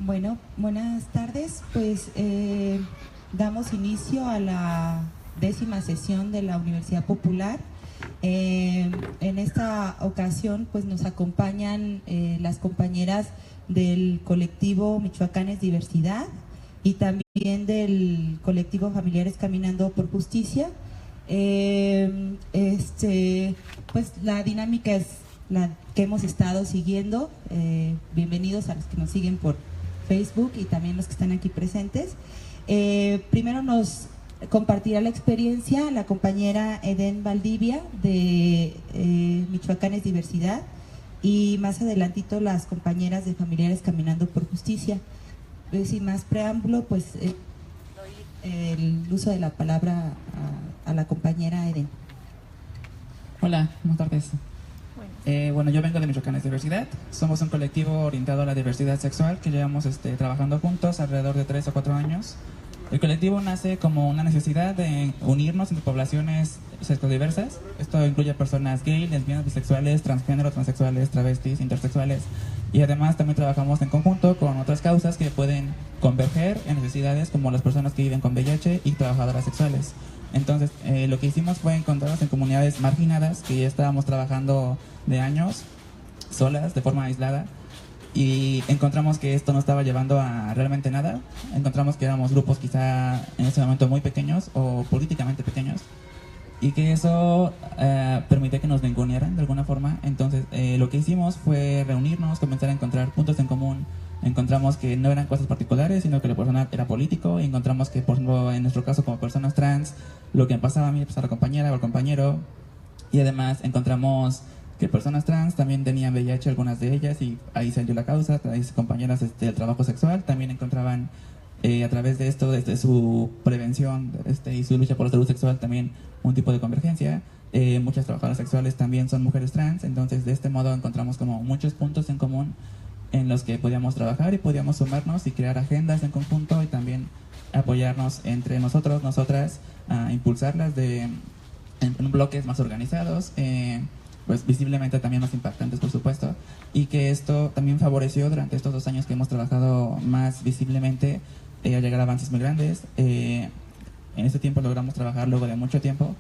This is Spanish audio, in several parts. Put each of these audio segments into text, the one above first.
Bueno, buenas tardes. Pues damos inicio a la 10ª sesión de la Universidad Popular. En esta ocasión pues nos acompañan las compañeras del colectivo Michoacanes Diversidad y también del colectivo Familiares Caminando por Justicia. Pues la dinámica es la que hemos estado siguiendo. Bienvenidos a los que nos siguen por Facebook y también los que están aquí presentes. Primero nos compartirá la experiencia la compañera Eden Valdivia de Michoacanes Diversidad y más adelantito las compañeras de Familiares Caminando por Justicia. Sin más preámbulo, pues doy el uso de la palabra a la compañera Eden. Hola, buenas tardes. Bueno, yo vengo de Michoacanes Diversidad. Somos un colectivo orientado a la diversidad sexual que llevamos trabajando juntos alrededor de 3 o 4 años. El colectivo nace como una necesidad de unirnos entre poblaciones sexodiversas. Esto incluye personas gay, lesbianas, bisexuales, transgénero, transexuales, travestis, intersexuales. Y además también trabajamos en conjunto con otras causas que pueden converger en necesidades como las personas que viven con VIH y trabajadoras sexuales. Entonces, lo que hicimos fue encontrarnos en comunidades marginadas que ya estábamos trabajando de años, solas, de forma aislada, y encontramos que esto no estaba llevando a realmente nada. Encontramos que éramos grupos quizá en ese momento muy pequeños o políticamente pequeños, y que eso permitía que nos ningunearan de alguna forma. Entonces, lo que hicimos fue reunirnos, comenzar a encontrar puntos en común. Encontramos que no eran cosas particulares, sino que la persona era político, y encontramos que, por ejemplo, en nuestro caso como personas trans, lo que me pasaba a mí, pues a la compañera o al compañero, y además encontramos que personas trans también tenían VIH, algunas de ellas, y ahí salió la causa. Ahí compañeras del trabajo sexual también encontraban a través de esto, desde su prevención y su lucha por la salud sexual, también un tipo de convergencia. Muchas trabajadoras sexuales también son mujeres trans, entonces de este modo encontramos como muchos puntos en común en los que podíamos trabajar y podíamos sumarnos y crear agendas en conjunto, y también apoyarnos entre nosotros, nosotras, a impulsarlas en bloques más organizados, pues visiblemente también más impactantes, por supuesto, y que esto también favoreció durante estos 2 años que hemos trabajado más visiblemente a llegar a avances muy grandes. En este tiempo logramos trabajar, luego de mucho tiempo,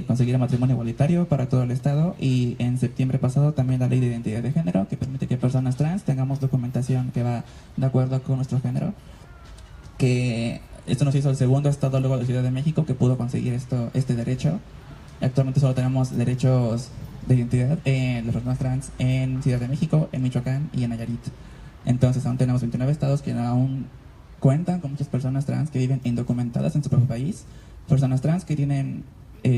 conseguir el matrimonio igualitario para todo el estado, y en septiembre pasado también la ley de identidad de género, que permite que personas trans tengamos documentación que va de acuerdo con nuestro género. Que esto nos hizo el segundo estado luego de Ciudad de México que pudo conseguir este derecho. Actualmente solo tenemos derechos de identidad de las personas trans en Ciudad de México, en Michoacán y en Nayarit. Entonces aún tenemos 29 estados que aún cuentan con muchas personas trans que viven indocumentadas en su propio país, personas trans que tienen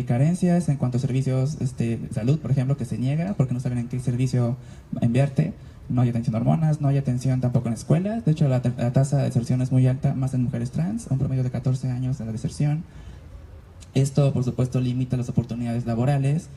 carencias en cuanto a servicios de salud, por ejemplo, que se niega porque no saben en qué servicio enviarte. No hay atención a hormonas, no hay atención tampoco en escuelas. De hecho, la tasa de deserción es muy alta, más en mujeres trans, un promedio de 14 años de la deserción. Esto, por supuesto, limita las oportunidades laborales,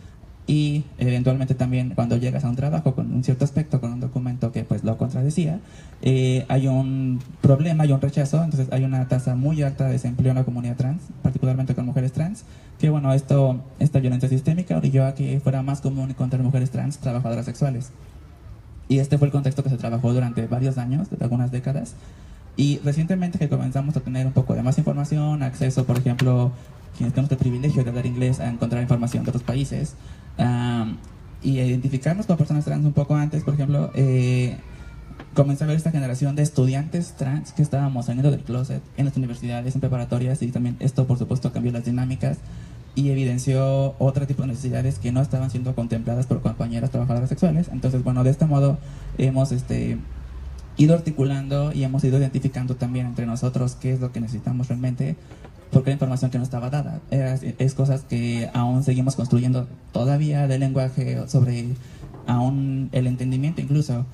y eventualmente también cuando llegas a un trabajo con un cierto aspecto, con un documento que pues lo contradecía, hay un problema, hay un rechazo. Entonces hay una tasa muy alta de desempleo en la comunidad trans, particularmente con mujeres trans, que bueno, esta violencia sistémica orilló a que fuera más común encontrar mujeres trans trabajadoras sexuales. Y este fue el contexto que se trabajó durante varios años, de algunas décadas. Y recientemente que comenzamos a tener un poco de más información, acceso, por ejemplo, quienes tenemos el privilegio de hablar inglés, a encontrar información de otros países, y a identificarnos como personas trans un poco antes, por ejemplo, comencé a ver esta generación de estudiantes trans que estábamos saliendo del closet en las universidades, en preparatorias, y también esto, por supuesto, cambió las dinámicas y evidenció otro tipo de necesidades que no estaban siendo contempladas por compañeras trabajadoras sexuales. Entonces, bueno, de este modo hemos ido articulando y hemos ido identificando también entre nosotros qué es lo que necesitamos realmente, porque la información que no estaba dada es cosas que aún seguimos construyendo todavía, del lenguaje, sobre aún el entendimiento incluso.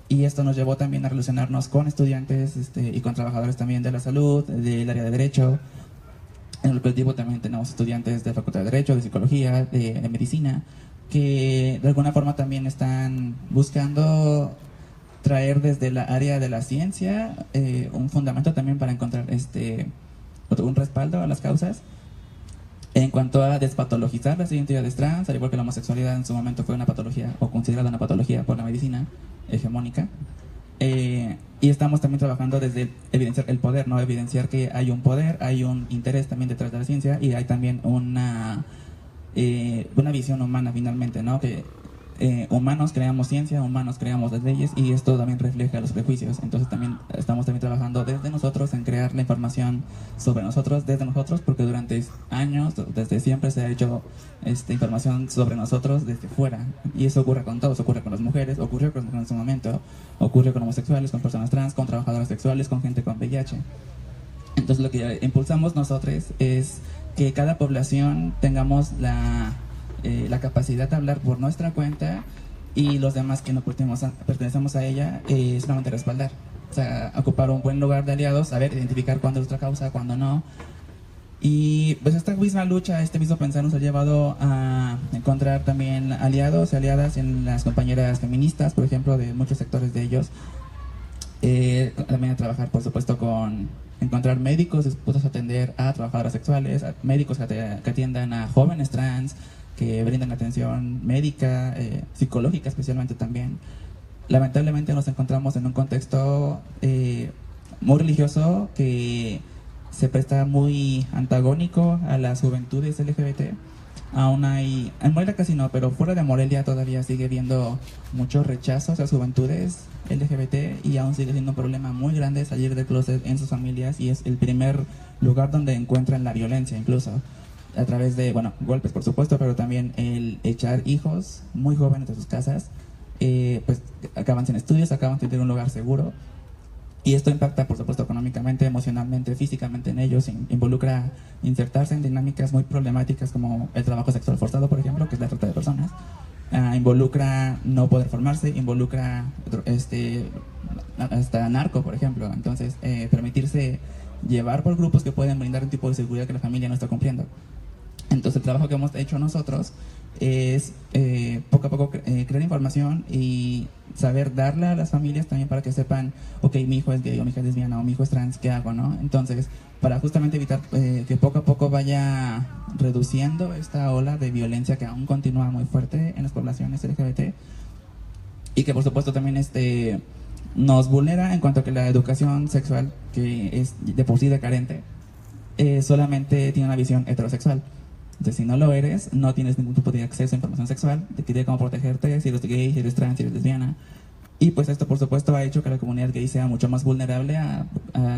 Y esto nos llevó también a relacionarnos con estudiantes y con trabajadores también de la salud, del área de derecho. En el colectivo también tenemos estudiantes de Facultad de Derecho, de Psicología, de Medicina, que de alguna forma también están buscando traer desde la área de la ciencia un fundamento también para encontrar un respaldo a las causas. En cuanto a despatologizar las identidades trans, al igual que la homosexualidad en su momento fue una patología, o considerada una patología por la medicina hegemónica, Y estamos también trabajando desde evidenciar el poder, ¿no? Evidenciar que hay un poder, hay un interés también detrás de la ciencia y hay también una visión humana finalmente, ¿no? Que humanos creamos ciencia, humanos creamos las leyes y esto también refleja los prejuicios. Entonces también estamos trabajando desde nosotros en crear la información sobre nosotros, desde nosotros, porque durante años, desde siempre se ha hecho información sobre nosotros desde fuera. Y eso ocurre con todos, ocurre con las mujeres, ocurrió con las mujeres en su momento, ocurre con homosexuales, con personas trans, con trabajadoras sexuales, con gente con VIH. Entonces lo que impulsamos nosotros es que cada población tengamos la capacidad de hablar por nuestra cuenta y los demás que no pertenecemos a ella solamente respaldar. O sea, ocupar un buen lugar de aliados, saber identificar cuándo es nuestra causa, cuándo no. Y pues esta misma lucha, este mismo pensar nos ha llevado a encontrar también aliados y aliadas en las compañeras feministas, por ejemplo, de muchos sectores de ellos. También a trabajar, por supuesto, con encontrar médicos dispuestos a atender a trabajadoras sexuales, a médicos que atiendan a jóvenes trans, que brindan atención médica, psicológica especialmente también. Lamentablemente nos encontramos en un contexto muy religioso que se presta muy antagónico a las juventudes LGBT. Aún hay, en Morelia casi no, pero fuera de Morelia todavía sigue habiendo muchos rechazos a las juventudes LGBT y aún sigue siendo un problema muy grande salir del closet en sus familias y es el primer lugar donde encuentran la violencia incluso. A través de, bueno, golpes por supuesto, pero también el echar hijos muy jóvenes de sus casas, pues acaban sin estudios, acaban sin tener un lugar seguro. Y esto impacta, por supuesto, económicamente, emocionalmente, físicamente en ellos. Involucra insertarse en dinámicas muy problemáticas como el trabajo sexual forzado, por ejemplo, que es la trata de personas. Involucra no poder formarse, involucra hasta narco, por ejemplo. Entonces, permitirse llevar por grupos que pueden brindar un tipo de seguridad que la familia no está cumpliendo. Entonces el trabajo que hemos hecho nosotros es poco a poco crear información y saber darla a las familias también para que sepan, ok, mi hijo es gay o mi hija es lesbiana o mi hijo es trans, ¿qué hago, no? Entonces, para justamente evitar que poco a poco vaya reduciendo esta ola de violencia que aún continúa muy fuerte en las poblaciones LGBT y que por supuesto también nos vulnera en cuanto a que la educación sexual, que es de por sí de carente, solamente tiene una visión heterosexual. Entonces, si no lo eres, no tienes ningún tipo de acceso a información sexual, de cómo protegerte, si eres gay, si eres trans, si eres lesbiana. Y pues esto, por supuesto, ha hecho que la comunidad gay sea mucho más vulnerable a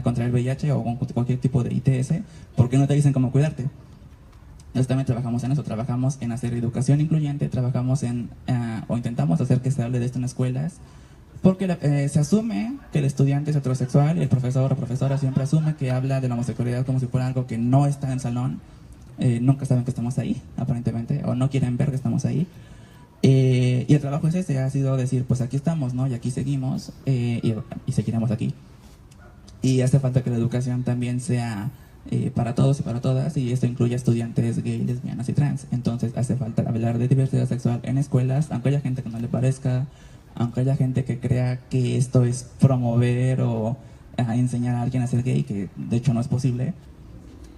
contraer VIH o cualquier tipo de ITS, porque no te dicen cómo cuidarte. Nosotros también trabajamos en eso, trabajamos en hacer educación incluyente, trabajamos o intentamos hacer que se hable de esto en escuelas, porque se asume que el estudiante es heterosexual y el profesor o profesora siempre asume que habla de la homosexualidad como si fuera algo que no está en el salón. Nunca saben que estamos ahí, aparentemente, o no quieren ver que estamos ahí. Y el trabajo es ha sido decir, pues aquí estamos, ¿no? Y aquí seguimos, y seguiremos aquí. Y hace falta que la educación también sea para todos y para todas, y esto incluye a estudiantes gay, lesbianas y trans. Entonces hace falta hablar de diversidad sexual en escuelas, aunque haya gente que no le parezca, aunque haya gente que crea que esto es promover o enseñar a alguien a ser gay, que de hecho no es posible.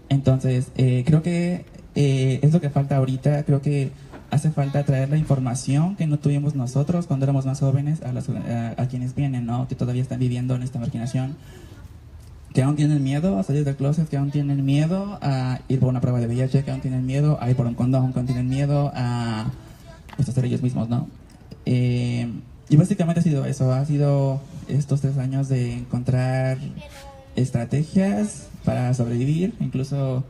Entonces, creo que es lo que falta ahorita. Creo que hace falta traer la información que no tuvimos nosotros cuando éramos más jóvenes a quienes vienen, ¿no? Que todavía están viviendo en esta marginación, que aún tienen miedo a salir del closet, que aún tienen miedo a ir por una prueba de VIH, que aún tienen miedo a ir por un condón, que aún tienen miedo a pues, ser ellos mismos, ¿no? Y básicamente ha sido eso, ha sido estos 3 años de encontrar estrategias para sobrevivir. Incluso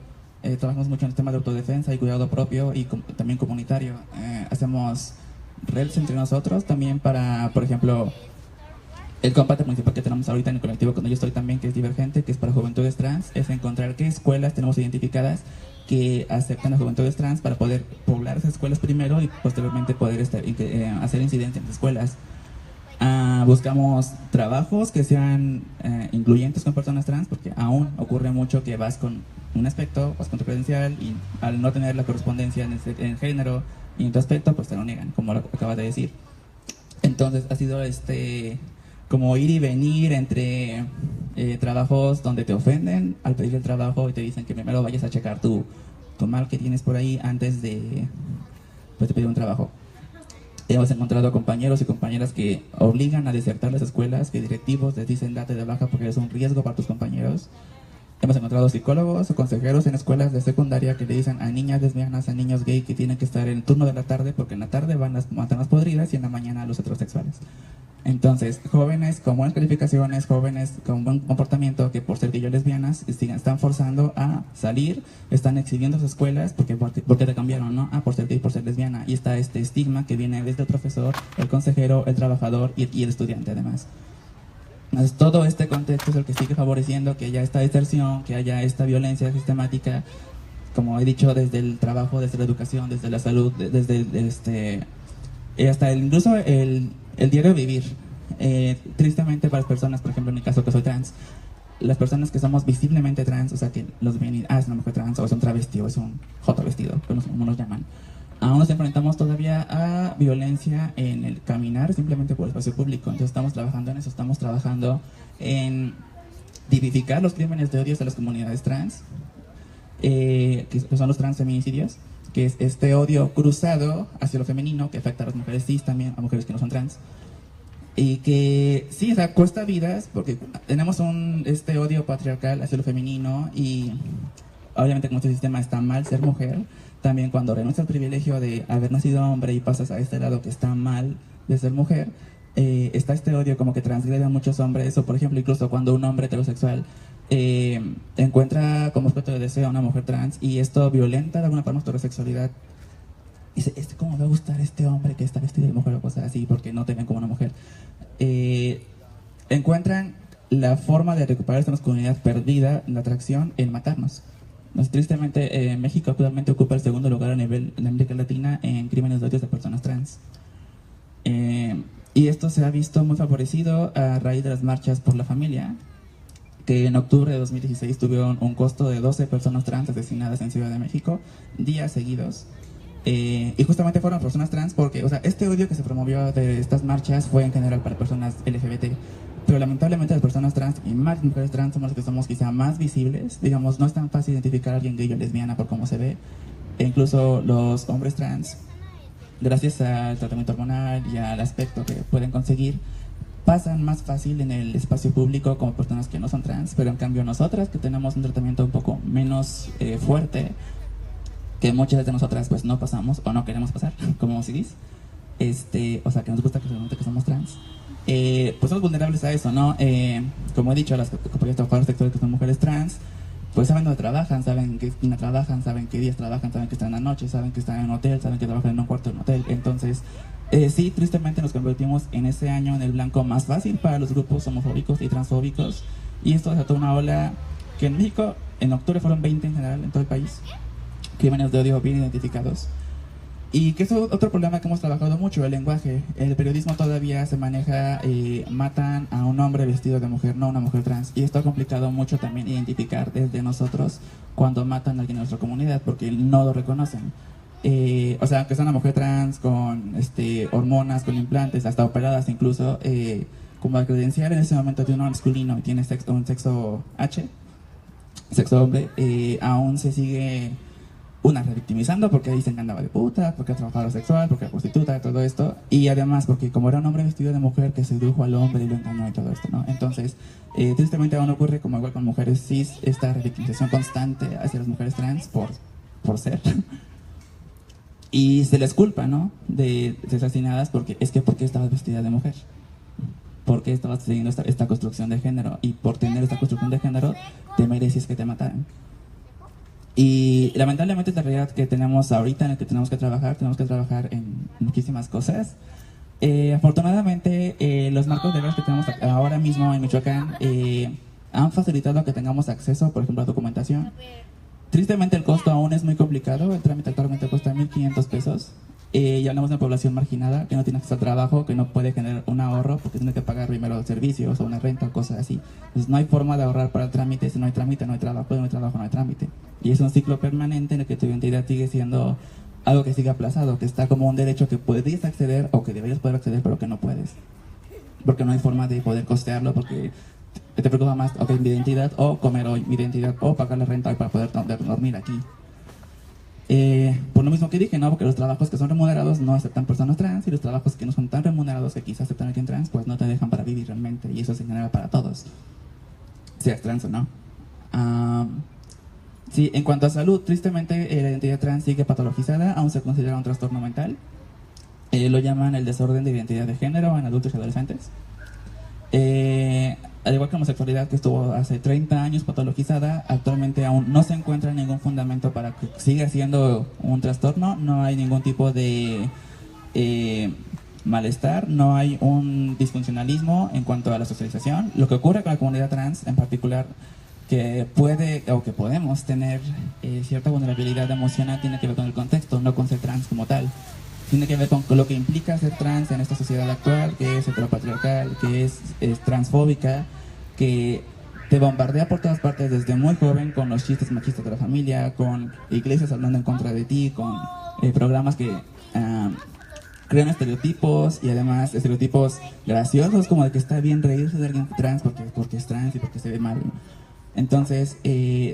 trabajamos mucho en el tema de autodefensa y cuidado propio y también comunitario. Hacemos redes entre nosotros también para, por ejemplo, el combate municipal que tenemos ahorita en el colectivo donde yo estoy también, que es Divergente, que es para juventudes trans, es encontrar qué escuelas tenemos identificadas que aceptan a juventudes trans para poder poblar esas escuelas primero y posteriormente poder hacer incidencia en las escuelas. Buscamos trabajos que sean incluyentes con personas trans, porque aún ocurre mucho que vas con un aspecto, vas con tu credencial y al no tener la correspondencia en el género y en tu aspecto, pues te lo niegan, como lo acabas de decir. Entonces ha sido como ir y venir entre trabajos donde te ofenden al pedir el trabajo y te dicen que primero vayas a checar tu mal que tienes por ahí antes de pedir un trabajo. Hemos encontrado compañeros y compañeras que obligan a desertar las escuelas, que directivos les dicen date de baja porque es un riesgo para tus compañeros. Hemos encontrado psicólogos o consejeros en escuelas de secundaria que le dicen a niñas lesbianas, a niños gay que tienen que estar en el turno de la tarde porque en la tarde van las manzanas podridas y en la mañana los heterosexuales. Entonces, jóvenes con buenas calificaciones, jóvenes con buen comportamiento que por ser gay o lesbianas están forzando a salir, están exhibiendo sus escuelas porque te cambiaron, ¿no? Por ser gay, por ser lesbiana. Y está este estigma que viene desde el profesor, el consejero, el trabajador y el estudiante además. Entonces, todo este contexto es el que sigue favoreciendo que haya esta deserción, que haya esta violencia sistemática, como he dicho, desde el trabajo, desde la educación, desde la salud, desde hasta incluso el diario vivir. Tristemente para las personas, por ejemplo en mi caso que soy trans, las personas que somos visiblemente trans, o sea que los ven y es una mujer trans, o es un travesti, o es un joto vestido, como nos llaman, aún nos enfrentamos todavía a violencia en el caminar simplemente por el espacio público. Entonces estamos trabajando en eso, estamos trabajando en tipificar los crímenes de odio a las comunidades trans, que son los transfeminicidios, que es este odio cruzado hacia lo femenino que afecta a las mujeres cis también, a mujeres que no son trans. Y que sí, o sea, cuesta vidas porque tenemos este odio patriarcal hacia lo femenino y obviamente como este sistema está mal ser mujer, también cuando renuncias al privilegio de haber nacido hombre y pasas a este lado que está mal de ser mujer, está este odio como que transgrede a muchos hombres, o por ejemplo incluso cuando un hombre heterosexual encuentra como objeto de deseo a una mujer trans y esto violenta de alguna forma su heterosexualidad. Dice, ¿cómo va a gustar este hombre que está vestido de mujer o cosas así? Porque no te ven como una mujer. Encuentran la forma de recuperar esta masculinidad perdida, la atracción, en matarnos. Tristemente, México actualmente ocupa el segundo lugar a nivel de América Latina en crímenes de odio de personas trans. Y esto se ha visto muy favorecido a raíz de las marchas por la familia, que en octubre de 2016 tuvieron un costo de 12 personas trans asesinadas en Ciudad de México, días seguidos. Y justamente fueron personas trans porque, o sea, este odio que se promovió de estas marchas fue en general para personas LGBT, pero lamentablemente las personas trans y más mujeres trans somos las que somos quizá más visibles. Digamos, no es tan fácil identificar a alguien gay o lesbiana por cómo se ve, e incluso los hombres trans, gracias al tratamiento hormonal y al aspecto que pueden conseguir, pasan más fácil en el espacio público como personas que no son trans, pero en cambio nosotras que tenemos un tratamiento un poco menos fuerte, que muchas de nosotras pues no pasamos o no queremos pasar, como cis, o sea que nos gusta que se note que somos trans, pues somos vulnerables a eso, ¿no? Como he dicho, las compañeras trabajadoras sexuales que son mujeres trans, pues saben dónde trabajan, saben qué esquina trabajan, saben qué días trabajan, saben que están en la noche, saben que están en un hotel, saben que trabajan en un cuarto de un hotel. Entonces, sí, tristemente nos convertimos en ese año en el blanco más fácil para los grupos homofóbicos y transfóbicos, y esto desató una ola que en México en octubre fueron 20 en general en todo el país, crímenes de odio bien identificados. Y que es otro problema que hemos trabajado mucho, el lenguaje. El periodismo todavía se maneja, matan a un hombre vestido de mujer, no a una mujer trans. Y esto ha complicado mucho también identificar desde nosotros cuando matan a alguien en nuestra comunidad, porque no lo reconocen. O sea, que sea una mujer trans con hormonas, con implantes, hasta operadas incluso, como la credencial en ese momento de un masculino y tiene un sexo H, sexo hombre, aún se sigue revictimizando porque dicen que andaba de puta, porque es trabajadora sexual, porque es prostituta, todo esto, y además porque como era un hombre vestido de mujer que sedujo al hombre y lo engañó y todo esto, ¿no? Entonces, tristemente aún ocurre, como igual con mujeres cis, esta revictimización constante hacia las mujeres trans por ser. Y se les culpa, ¿no? De asesinadas porque estabas vestida de mujer, porque estabas teniendo esta construcción de género, y por tener esta construcción de género te mereces que te mataran. Y lamentablemente es la realidad que tenemos ahorita, en la que tenemos que trabajar en muchísimas cosas. Afortunadamente, los marcos legales que tenemos ahora mismo en Michoacán han facilitado que tengamos acceso, por ejemplo, a documentación. Tristemente el costo aún es muy complicado, el trámite actualmente cuesta 1,500 pesos. Y hablamos de una población marginada que no tiene acceso al trabajo, que no puede generar un ahorro porque tiene que pagar primero servicios o una renta o cosas así. Entonces no hay forma de ahorrar para el trámite. Si no hay trámite, no hay trabajo, no hay trabajo, no hay trámite. Y es un ciclo permanente en el que tu identidad sigue siendo algo que sigue aplazado, que está como un derecho que podrías acceder o que deberías poder acceder, pero que no puedes. Porque no hay forma de poder costearlo, porque te preocupa más, ok, mi identidad, o comer hoy, mi identidad, o pagar la renta hoy para poder dormir aquí. Por lo mismo que dije, ¿no? Porque los trabajos que son remunerados no aceptan personas trans, y los trabajos que no son tan remunerados que quizás aceptan a alguien trans, pues no te dejan para vivir realmente, y eso se genera para todos, seas trans o no. Sí, en cuanto a salud, tristemente la identidad trans sigue patologizada, aún se considera un trastorno mental. Lo llaman el desorden de identidad de género en adultos y adolescentes. Al igual que la homosexualidad, que estuvo hace 30 años patologizada, actualmente aún no se encuentra ningún fundamento para que siga siendo un trastorno. No hay ningún tipo de malestar, no hay un disfuncionalismo en cuanto a la socialización. Lo que ocurre con la comunidad trans en particular, que puede o que podemos tener cierta vulnerabilidad emocional, tiene que ver con el contexto, no con ser trans como tal. Tiene que ver con lo que implica ser trans en esta sociedad actual, que es heteropatriarcal, que es transfóbica, que te bombardea por todas partes desde muy joven con los chistes machistas de la familia, con iglesias hablando en contra de ti, con programas que crean estereotipos, y además estereotipos graciosos, como de que está bien reírse de alguien trans porque es trans y porque se ve mal. Entonces,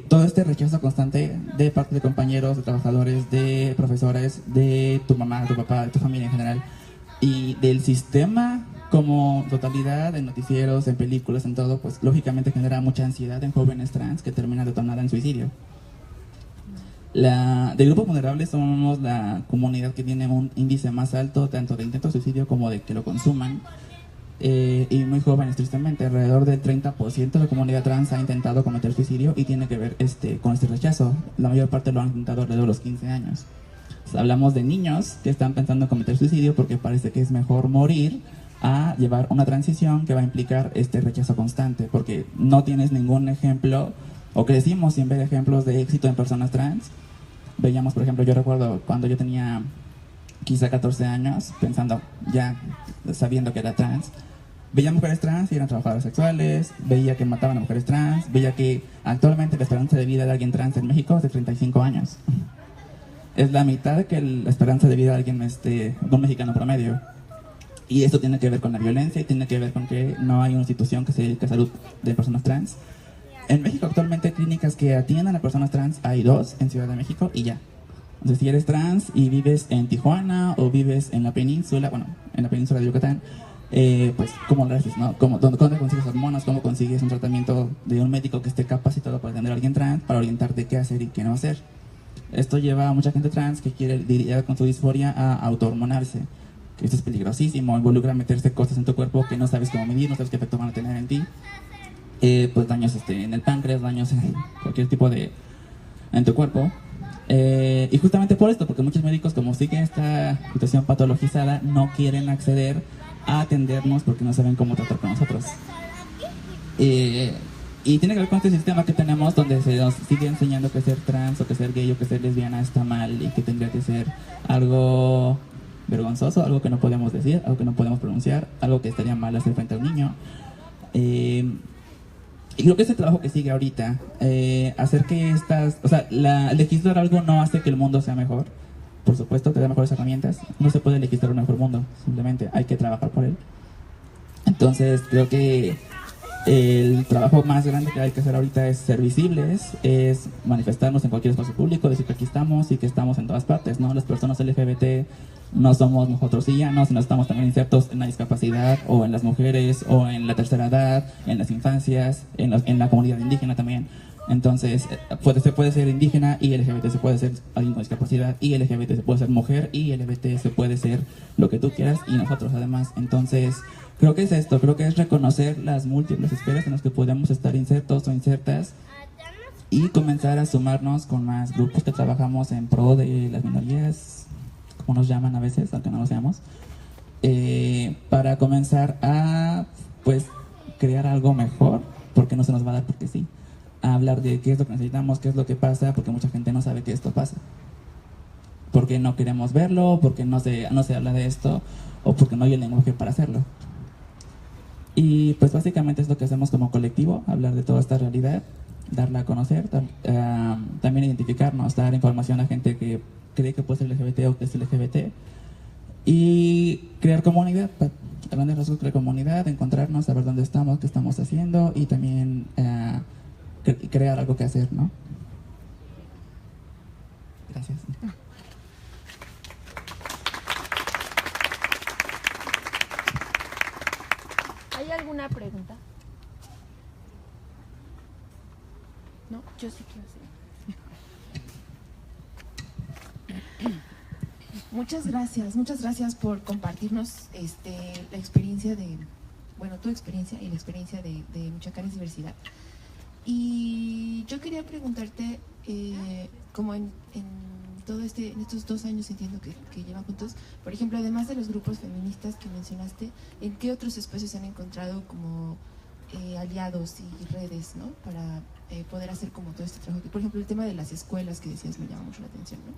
todo este rechazo constante de parte de compañeros, de trabajadores, de profesores, de tu mamá, de tu papá, de tu familia en general, y del sistema como totalidad, en noticieros, en películas, en todo, pues lógicamente genera mucha ansiedad en jóvenes trans que termina detonada en suicidio. De grupos vulnerables somos la comunidad que tiene un índice más alto tanto de intento de suicidio como de que lo consuman. Y muy jóvenes, tristemente, alrededor del 30% de la comunidad trans ha intentado cometer suicidio, y tiene que ver con este rechazo. La mayor parte lo han intentado alrededor de los 15 años. Hablamos de niños que están pensando en cometer suicidio porque parece que es mejor morir a llevar una transición que va a implicar este rechazo constante, porque no tienes ningún ejemplo, o crecimos sin ver ejemplos de éxito en personas trans. Veíamos, por ejemplo, yo recuerdo cuando yo tenía quizá 14 años, pensando, ya sabiendo que era trans, veía mujeres trans y eran trabajadoras sexuales, veía que mataban a mujeres trans, veía que actualmente la esperanza de vida de alguien trans en México es de 35 años. Es la mitad de que la esperanza de vida de alguien de un mexicano promedio. Y esto tiene que ver con la violencia, y tiene que ver con que no hay una institución que se dedique a salud de personas trans. En México actualmente clínicas que atiendan a personas trans hay 2 en Ciudad de México y ya. Entonces, si eres trans y vives en Tijuana o vives en la península, bueno, en la península de Yucatán, pues, ¿cómo lo haces, no? ¿Dónde consigues hormonas? ¿Cómo consigues un tratamiento de un médico que esté capacitado para atender a alguien trans, para orientarte qué hacer y qué no hacer? Esto lleva a mucha gente trans que quiere lidiar con su disforia a autohormonarse, que esto es peligrosísimo, involucra meterse cosas en tu cuerpo que no sabes cómo medir, no sabes qué efecto van a tener en ti. Pues daños en el páncreas, daños en cualquier tipo en tu cuerpo. Y justamente por esto, porque muchos médicos, como siguen esta situación patologizada, no quieren acceder a atendernos porque no saben cómo tratar con nosotros. Y tiene que ver con este sistema que tenemos, donde se nos sigue enseñando que ser trans o que ser gay o que ser lesbiana está mal, y que tendría que ser algo vergonzoso, algo que no podemos decir, algo que no podemos pronunciar, algo que estaría mal hacer frente a un niño. Y creo que es el trabajo que sigue ahorita, hacer que legislar algo no hace que el mundo sea mejor. Por supuesto, te da mejores herramientas. No se puede legislar un mejor mundo, simplemente hay que trabajar por él. Entonces, creo que el trabajo más grande que hay que hacer ahorita es ser visibles, es manifestarnos en cualquier espacio público, decir que aquí estamos y que estamos en todas partes, ¿no? Las personas LGBT no somos nosotros y ya, ¿no? Sino estamos también insertos en la discapacidad, o en las mujeres, o en la tercera edad, en las infancias, en la comunidad indígena también. Entonces, se puede ser indígena y LGBT, se puede ser alguien con discapacidad y LGBT, se puede ser mujer y LGBT, se puede ser lo que tú quieras, y nosotros además. Entonces, creo que es esto, creo que es reconocer las múltiples esferas en las que podemos estar insertos o insertas, y comenzar a sumarnos con más grupos que trabajamos en pro de las minorías, como nos llaman a veces, aunque no lo seamos, para comenzar a, pues, crear algo mejor, porque no se nos va a dar porque sí. A hablar de qué es lo que necesitamos, qué es lo que pasa, porque mucha gente no sabe que esto pasa. Porque no queremos verlo, porque no se habla de esto, o porque no hay el lenguaje para hacerlo. Y pues básicamente es lo que hacemos como colectivo, hablar de toda esta realidad, darla a conocer, también identificarnos, dar información a gente que cree que puede ser LGBT o que es LGBT, y crear comunidad, a grandes rasgos crear comunidad, encontrarnos, saber dónde estamos, qué estamos haciendo, y también crear algo que hacer, ¿no? Gracias. ¿Hay alguna pregunta? No, yo sí quiero hacer. Muchas gracias por compartirnos la experiencia de, bueno, tu experiencia y la experiencia de Michoacán es Diversidad. Y yo quería preguntarte, como en estos 2 años entiendo que llevan juntos, por ejemplo, además de los grupos feministas que mencionaste, ¿en qué otros espacios han encontrado como aliados y redes, ¿no? Para poder hacer como todo este trabajo? Por ejemplo, el tema de las escuelas que decías me llama mucho la atención, ¿no?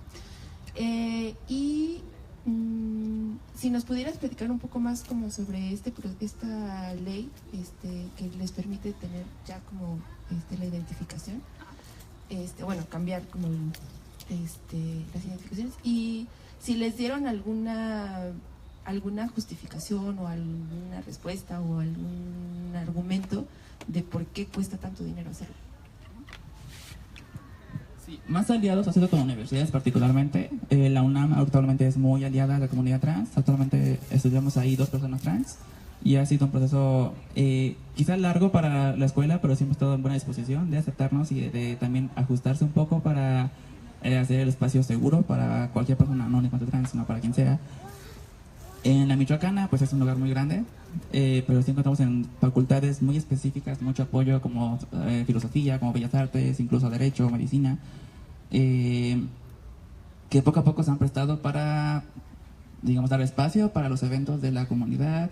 Si nos pudieras platicar un poco más como sobre esta ley que les permite tener ya como la identificación, bueno, cambiar como las identificaciones, y si les dieron alguna justificación o alguna respuesta o algún argumento de por qué cuesta tanto dinero hacerlo. Sí, más aliados ha sido con universidades particularmente. La UNAM actualmente es muy aliada a la comunidad trans. Actualmente estudiamos ahí 2 personas trans y ha sido un proceso quizá largo para la escuela, pero siempre ha estado en buena disposición de aceptarnos y de también ajustarse un poco para hacer el espacio seguro para cualquier persona, no únicamente trans, sino para quien sea. En la Michoacana, pues es un lugar muy grande, pero sí encontramos en facultades muy específicas mucho apoyo, como filosofía, como bellas artes, incluso derecho, medicina, que poco a poco se han prestado para, digamos, dar espacio para los eventos de la comunidad,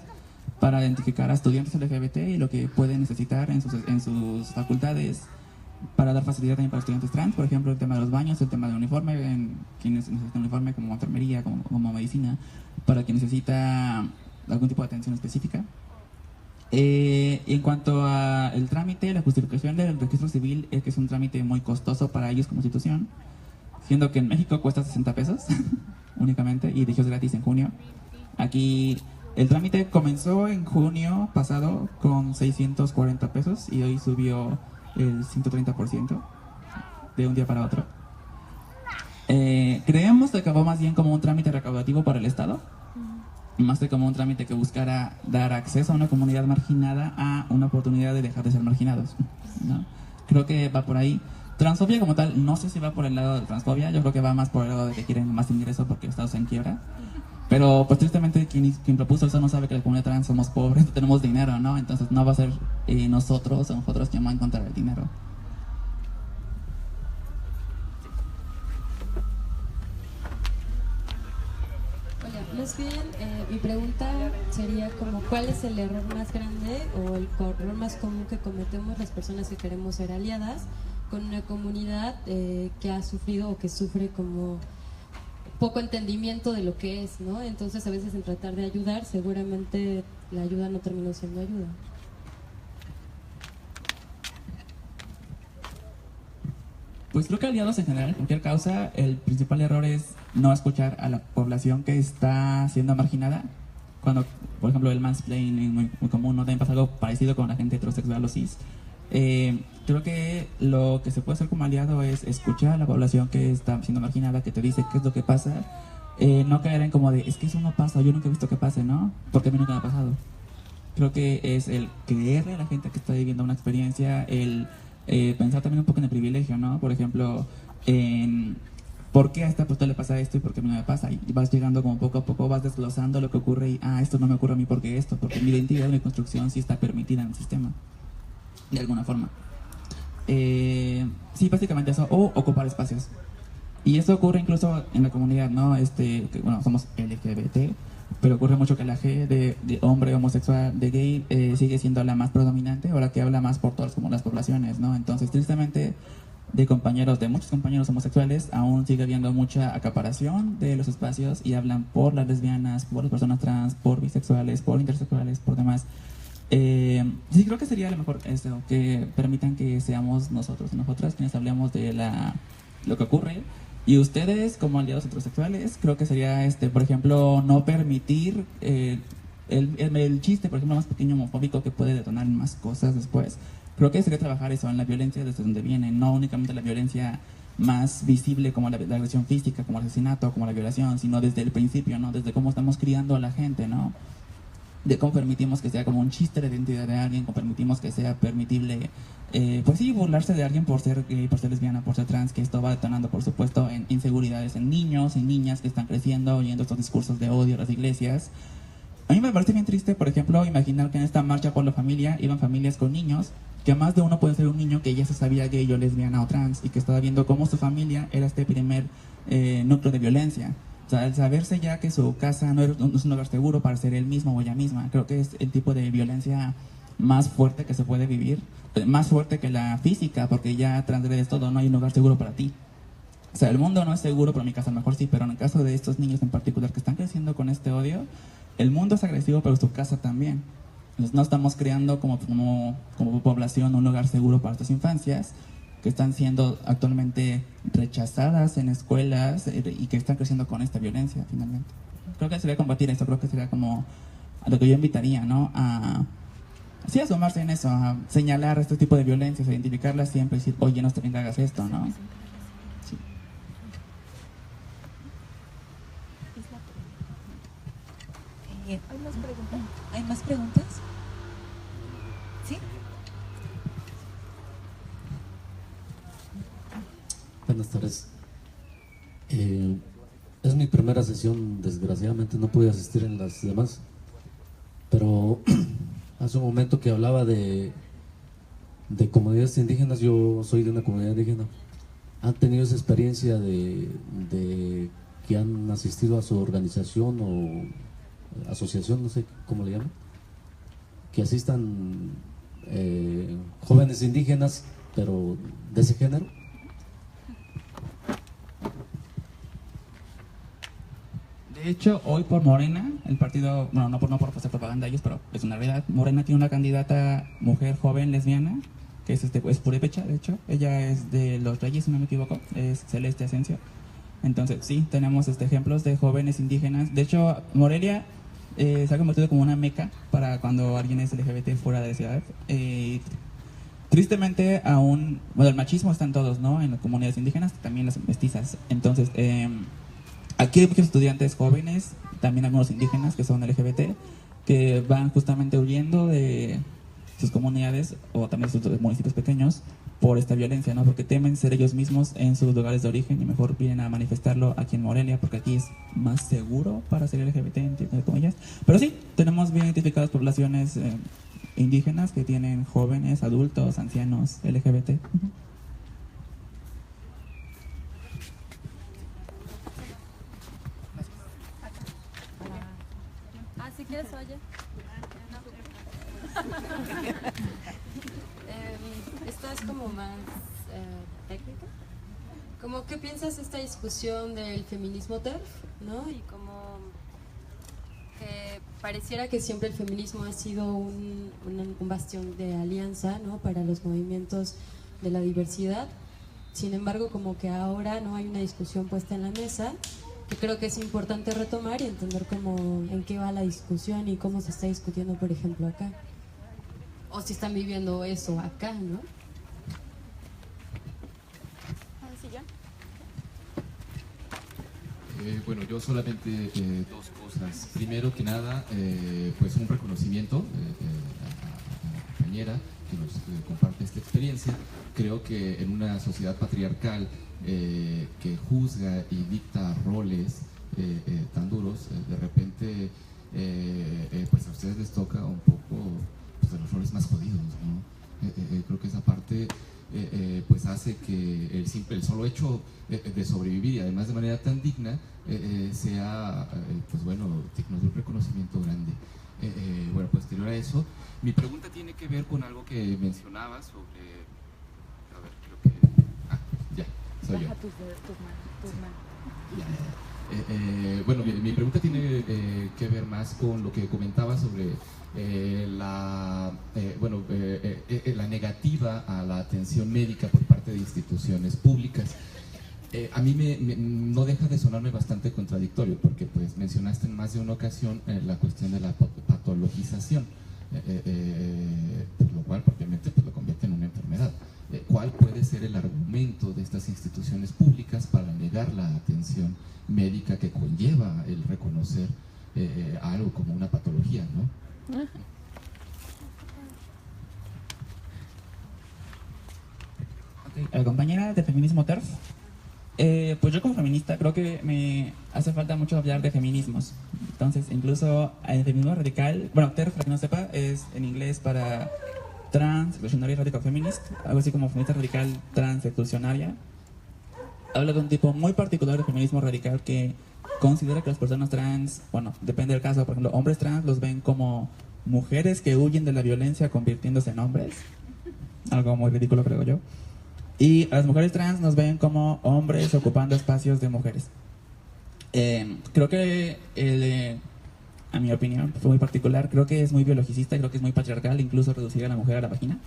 para identificar a estudiantes LGBT y lo que pueden necesitar en sus facultades, para dar facilidad también para estudiantes trans, por ejemplo, el tema de los baños, el tema del uniforme, quienes necesitan uniforme como enfermería, como medicina, para quien necesita algún tipo de atención específica. En cuanto al trámite, la justificación del registro civil es que es un trámite muy costoso para ellos como institución, siendo que en México cuesta 60 pesos únicamente y de hecho es gratis en junio. Aquí el trámite comenzó en junio pasado con 640 pesos y hoy subió el 130% de un día para otro. Creemos que acabó más bien como un trámite recaudativo para el Estado, más que como un trámite que buscara dar acceso a una comunidad marginada a una oportunidad de dejar de ser marginados, ¿no? Creo que va por ahí. Transfobia como tal, no sé si va por el lado de transfobia, yo creo que va más por el lado de que quieren más ingreso porque el Estado está en quiebra. Pero pues tristemente quien propuso eso no sabe que la comunidad trans somos pobres, no tenemos dinero, ¿no? Entonces no va a ser nosotros quien va a encontrar el dinero. Hola, más bien mi pregunta sería como ¿cuál es el error más grande o el error más común que cometemos las personas que queremos ser aliadas con una comunidad que ha sufrido o que sufre como poco entendimiento de lo que es, ¿no? Entonces a veces en tratar de ayudar seguramente la ayuda no terminó siendo ayuda. Pues creo que aliados en general, cualquier causa, el principal error es no escuchar a la población que está siendo marginada. Cuando, por ejemplo, el mansplaining muy, muy común, ¿no? También pasa algo parecido con la gente heterosexual o cis. Creo que lo que se puede hacer como aliado es escuchar a la población que está siendo marginada, que te dice qué es lo que pasa, no caer en como de, es que eso no pasa, yo nunca he visto que pase, ¿no? Porque a mí nunca me ha pasado. Creo que es el creerle a la gente que está viviendo una experiencia, el pensar también un poco en el privilegio, ¿no? Por ejemplo, en por qué a esta persona le pasa esto y por qué a mí no me pasa. Y vas llegando como poco a poco, vas desglosando lo que ocurre y, esto no me ocurre a mí porque esto, porque mi identidad, mi construcción sí está permitida en el sistema, de alguna forma. Sí, básicamente eso, o ocupar espacios. Y eso ocurre incluso en la comunidad, ¿no? Que, bueno, somos LGBT, pero ocurre mucho que la G de hombre, homosexual, de gay, sigue siendo la más predominante o la que habla más por todas como las poblaciones, ¿no? Entonces, tristemente, de muchos compañeros homosexuales, aún sigue habiendo mucha acaparación de los espacios y hablan por las lesbianas, por las personas trans, por bisexuales, por intersexuales, por demás. Sí, creo que sería lo mejor esto, que permitan que seamos nosotros y nosotras quienes hablemos de lo que ocurre. Y ustedes, como aliados heterosexuales, creo que sería, por ejemplo, no permitir el chiste, por ejemplo, más pequeño homofóbico que puede detonar más cosas después. Creo que sería trabajar eso, en la violencia desde donde viene, no únicamente la violencia más visible como la agresión física, como el asesinato, como la violación, sino desde el principio, ¿no? Desde cómo estamos criando a la gente, ¿no? De cómo permitimos que sea como un chiste la identidad de alguien, cómo permitimos que sea permitible, pues sí, burlarse de alguien por ser gay, por ser lesbiana, por ser trans, que esto va detonando, por supuesto, en inseguridades en niños, en niñas que están creciendo, oyendo estos discursos de odio a las iglesias. A mí me parece bien triste, por ejemplo, imaginar que en esta marcha por la familia iban familias con niños, que más de uno puede ser un niño que ya se sabía gay o lesbiana o trans y que estaba viendo cómo su familia era este primer núcleo de violencia. O sea, al saberse ya que su casa no es un lugar seguro para ser él mismo o ella misma, creo que es el tipo de violencia más fuerte que se puede vivir, más fuerte que la física, porque ya transgredes todo, no hay un lugar seguro para ti. O sea, el mundo no es seguro, pero en mi casa a lo mejor sí, pero en el caso de estos niños en particular que están creciendo con este odio, el mundo es agresivo, pero su casa también. Entonces no estamos creando como población un lugar seguro para estas infancias que están siendo actualmente rechazadas en escuelas y que están creciendo con esta violencia finalmente. Creo que sería combatir eso, creo que sería como a lo que yo invitaría, ¿no? Sí, asomarse en eso, a señalar este tipo de violencias, a identificarlas siempre y decir, oye, no está bien que hagas esto, ¿no? Sí. ¿Hay más preguntas? ¿Hay más preguntas? ¿Sí? Buenas tardes. Es mi primera sesión, desgraciadamente no pude asistir en las demás, pero hace un momento que hablaba de comunidades indígenas, yo soy de una comunidad indígena. ¿Han tenido esa experiencia de que han asistido a su organización o asociación, no sé cómo le llaman, que asistan jóvenes indígenas, pero de ese género? De hecho, hoy por Morena, el partido, bueno, no por hacer propaganda a ellos, pero es una realidad, Morena tiene una candidata mujer joven lesbiana, que es purépecha, de hecho, ella es de Los Reyes, si no me equivoco, es Celeste Asensio. Entonces, sí, tenemos ejemplos de jóvenes indígenas. De hecho, Morelia se ha convertido como una meca para cuando alguien es LGBT fuera de la ciudad. Tristemente, aún, bueno, el machismo está en todos, ¿no? En las comunidades indígenas, también las mestizas. Entonces, aquí hay muchos estudiantes jóvenes, también algunos indígenas que son LGBT, que van justamente huyendo de sus comunidades o también de sus municipios pequeños por esta violencia, ¿no? Porque temen ser ellos mismos en sus lugares de origen y mejor vienen a manifestarlo aquí en Morelia, porque aquí es más seguro para ser LGBT, entre comillas. Pero sí, tenemos bien identificadas poblaciones indígenas que tienen jóvenes, adultos, ancianos, LGBT. Si quieres, oye. Esta es como más técnica. Como, ¿qué piensas de esta discusión del feminismo TERF, ¿no? Y como que pareciera que siempre el feminismo ha sido un bastión de alianza, ¿no? Para los movimientos de la diversidad. Sin embargo, como que ahora no hay una discusión puesta en la mesa, que creo que es importante retomar y entender cómo, en qué va la discusión y cómo se está discutiendo, por ejemplo, acá. O si están viviendo eso acá, ¿no? Bueno, yo solamente dos cosas. Primero que nada, pues un reconocimiento a la compañera que nos comparte esta experiencia. Creo que en una sociedad patriarcal que juzga y dicta roles tan duros, de repente pues a ustedes les toca un poco pues, de los roles más jodidos, ¿no? Creo que esa parte pues hace que el solo hecho de sobrevivir y además de manera tan digna sea pues bueno, digno de un reconocimiento grande. Bueno, posterior a eso, mi pregunta tiene que ver con algo que mencionabas sobre, a ver, creo que, ya, soy yo. Baja tus manos. Bueno, mi pregunta tiene que ver más con lo que comentaba sobre la negativa a la atención médica por parte de instituciones públicas. A mí no deja de sonarme bastante contradictorio, porque pues mencionaste en más de una ocasión la cuestión de la patologización, por lo cual propiamente pues, lo convierte en una enfermedad. ¿Cuál puede ser el argumento de estas instituciones públicas para negar la atención médica que conlleva el reconocer algo como una patología, ¿no? Okay. Compañera de feminismo TERF, pues yo como feminista creo que me hace falta mucho hablar de feminismos. Entonces, incluso el feminismo radical, bueno, TERF, para que no sepa, es en inglés para Trans, Exclusionary Radical Feminist, algo así como feminista radical trans exclusionaria. Habla de un tipo muy particular de feminismo radical que considera que las personas trans, bueno, depende del caso, por ejemplo, hombres trans los ven como mujeres que huyen de la violencia convirtiéndose en hombres, algo muy ridículo creo yo, y a las mujeres trans nos ven como hombres ocupando espacios de mujeres. Creo que a mi opinión, fue muy particular, creo que es muy biologicista, creo que es muy patriarcal, incluso reducir a la mujer a la vagina.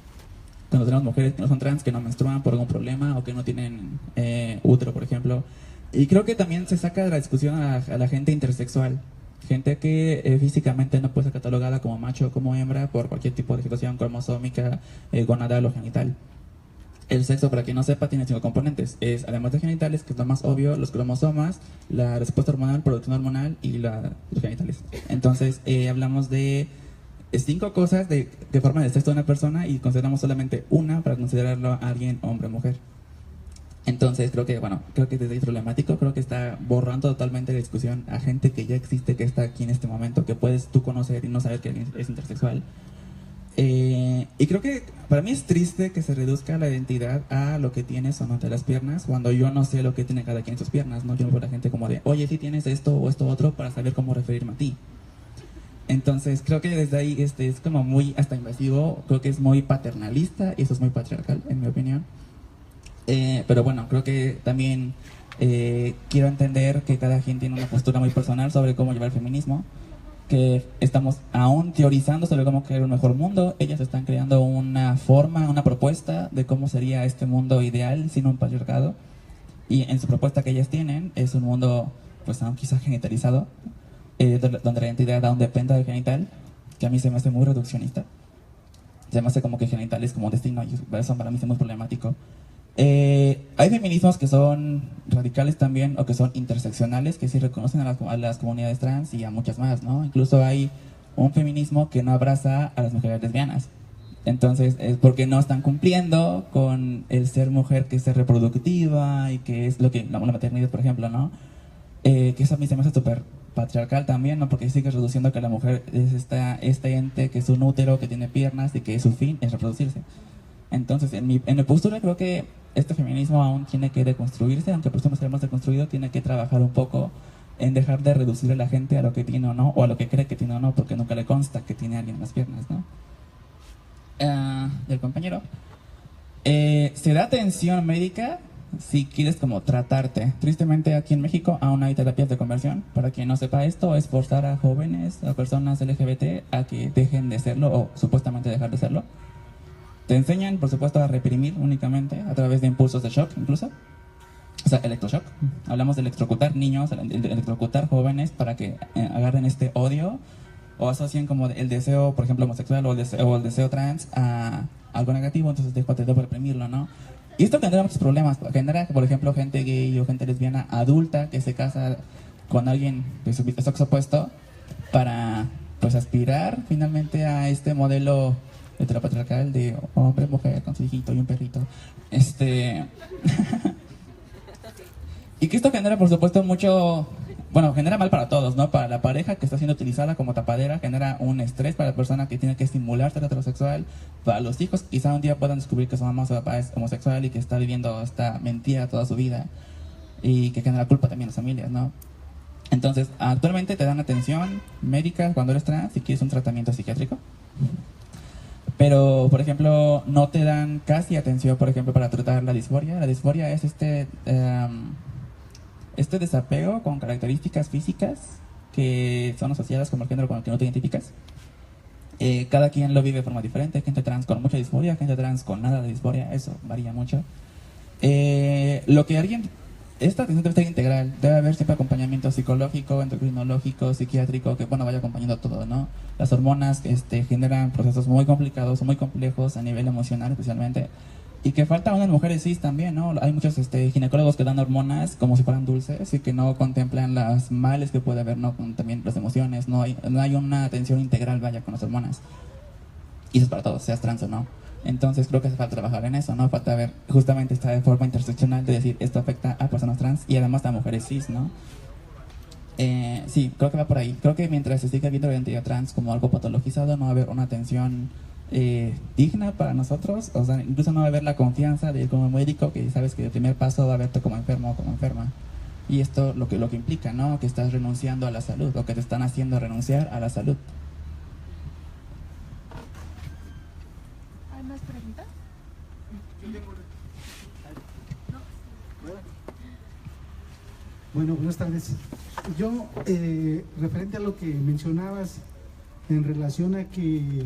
Cuando tenemos mujeres que no son trans, que no menstruan por algún problema o que no tienen útero, por ejemplo. Y creo que también se saca de la discusión a la gente intersexual, gente que físicamente no puede ser catalogada como macho o como hembra por cualquier tipo de situación cromosómica, gonadal o genital. El sexo, para quien no sepa, tiene 5 componentes. Es, además de genitales, que es lo más obvio, los cromosomas, la respuesta hormonal, producción hormonal y los genitales. Entonces, hablamos de 5 cosas que forman el sexo de una persona y consideramos solamente una para considerarlo a alguien hombre o mujer. Entonces, creo que desde ahí es problemático. Creo que está borrando totalmente la discusión a gente que ya existe, que está aquí en este momento, que puedes tú conocer y no saber que es intersexual. Y creo que para mí es triste que se reduzca la identidad a lo que tienes o no de las piernas, cuando yo no sé lo que tiene cada quien en sus piernas, ¿no? Yo no veo a la gente como de, oye, si tienes esto o esto otro, para saber cómo referirme a ti. Entonces creo que desde ahí es como muy hasta invasivo, creo que es muy paternalista y eso es muy patriarcal, en mi opinión. Pero bueno, creo que también quiero entender que cada quien tiene una postura muy personal sobre cómo llevar el feminismo, que estamos aún teorizando sobre cómo crear un mejor mundo. Ellas están creando una forma, una propuesta de cómo sería este mundo ideal sin un patriarcado, y en su propuesta que ellas tienen es un mundo pues aún quizás genitalizado, donde la identidad aún dependa del genital, que a mí se me hace muy reduccionista, se me hace como que genital es como destino y eso para mí es muy problemático. Hay feminismos que son radicales también, o que son interseccionales, que sí reconocen a las comunidades trans y a muchas más, ¿no? Incluso hay un feminismo que no abraza a las mujeres lesbianas. Entonces, es porque no están cumpliendo con el ser mujer, que es ser reproductiva y que es lo que la maternidad, por ejemplo, ¿no? Que eso a mí se me hace súper patriarcal también, ¿no? Porque sigue reduciendo que la mujer es este ente que es un útero, que tiene piernas y que su fin es reproducirse. Entonces, en mi postura creo que este feminismo aún tiene que deconstruirse, aunque por eso no seremos deconstruido, tiene que trabajar un poco en dejar de reducir a la gente a lo que tiene o no, o a lo que cree que tiene o no, porque nunca le consta que tiene alguien en las piernas, ¿no? Del compañero. Se da atención médica si quieres como tratarte. Tristemente aquí en México aún hay terapias de conversión. Para quien no sepa esto, es forzar a jóvenes, a personas LGBT a que dejen de serlo, o supuestamente dejar de serlo. Te enseñan, por supuesto, a reprimir únicamente a través de impulsos de shock, incluso. O sea, electroshock. Hablamos de electrocutar niños, electrocutar jóvenes para que agarren este odio o asocien como el deseo, por ejemplo, homosexual o el deseo trans a algo negativo, entonces debo reprimirlo, ¿no? Y esto genera muchos problemas. Genera, por ejemplo, gente gay o gente lesbiana adulta que se casa con alguien de su sexo opuesto para, pues, aspirar finalmente a este modelo heteropatriarcal de hombre, mujer, con su hijito y un perrito. Y que esto genera, por supuesto, genera mal para todos, ¿no? Para la pareja que está siendo utilizada como tapadera, genera un estrés para la persona que tiene que estimular ser heterosexual. Para los hijos, quizá un día puedan descubrir que su mamá o su papá es homosexual y que está viviendo esta mentira toda su vida, y que genera culpa también en las familias, ¿no? Entonces, actualmente te dan atención médica cuando eres trans si quieres un tratamiento psiquiátrico. Pero, por ejemplo, no te dan casi atención, por ejemplo, para tratar la disforia. La disforia es este desapego con características físicas que son asociadas con el género con el que no te identificas. Cada quien lo vive de forma diferente. Gente trans con mucha disforia, gente trans con nada de disforia, eso varía mucho. Lo que alguien esta atención debe ser integral, debe haber siempre acompañamiento psicológico, endocrinológico, psiquiátrico, que bueno, vaya acompañando todo, ¿no? Las hormonas generan procesos muy complicados, muy complejos a nivel emocional especialmente, y que falta aún en mujeres cis también, ¿no? Hay muchos ginecólogos que dan hormonas como si fueran dulces y que no contemplan las males que puede haber, ¿no? Con también las emociones, no hay una atención integral, vaya, con las hormonas. Y eso es para todos, seas trans o no. Entonces creo que hace falta trabajar en eso, ¿no? Falta ver justamente esta forma interseccional de decir esto afecta a personas trans y además a mujeres cis, ¿no? Sí, creo que va por ahí. Creo que mientras se siga viendo la identidad trans como algo patologizado, no va a haber una atención digna para nosotros. O sea, incluso no va a haber la confianza de ir como médico, que sabes que el primer paso va a verte como enfermo o como enferma. Y esto lo que implica, ¿no? Que estás renunciando a la salud, o que te están haciendo renunciar a la salud. ¿Hay más preguntas? Bueno, buenas tardes. Yo, referente a lo que mencionabas en relación a que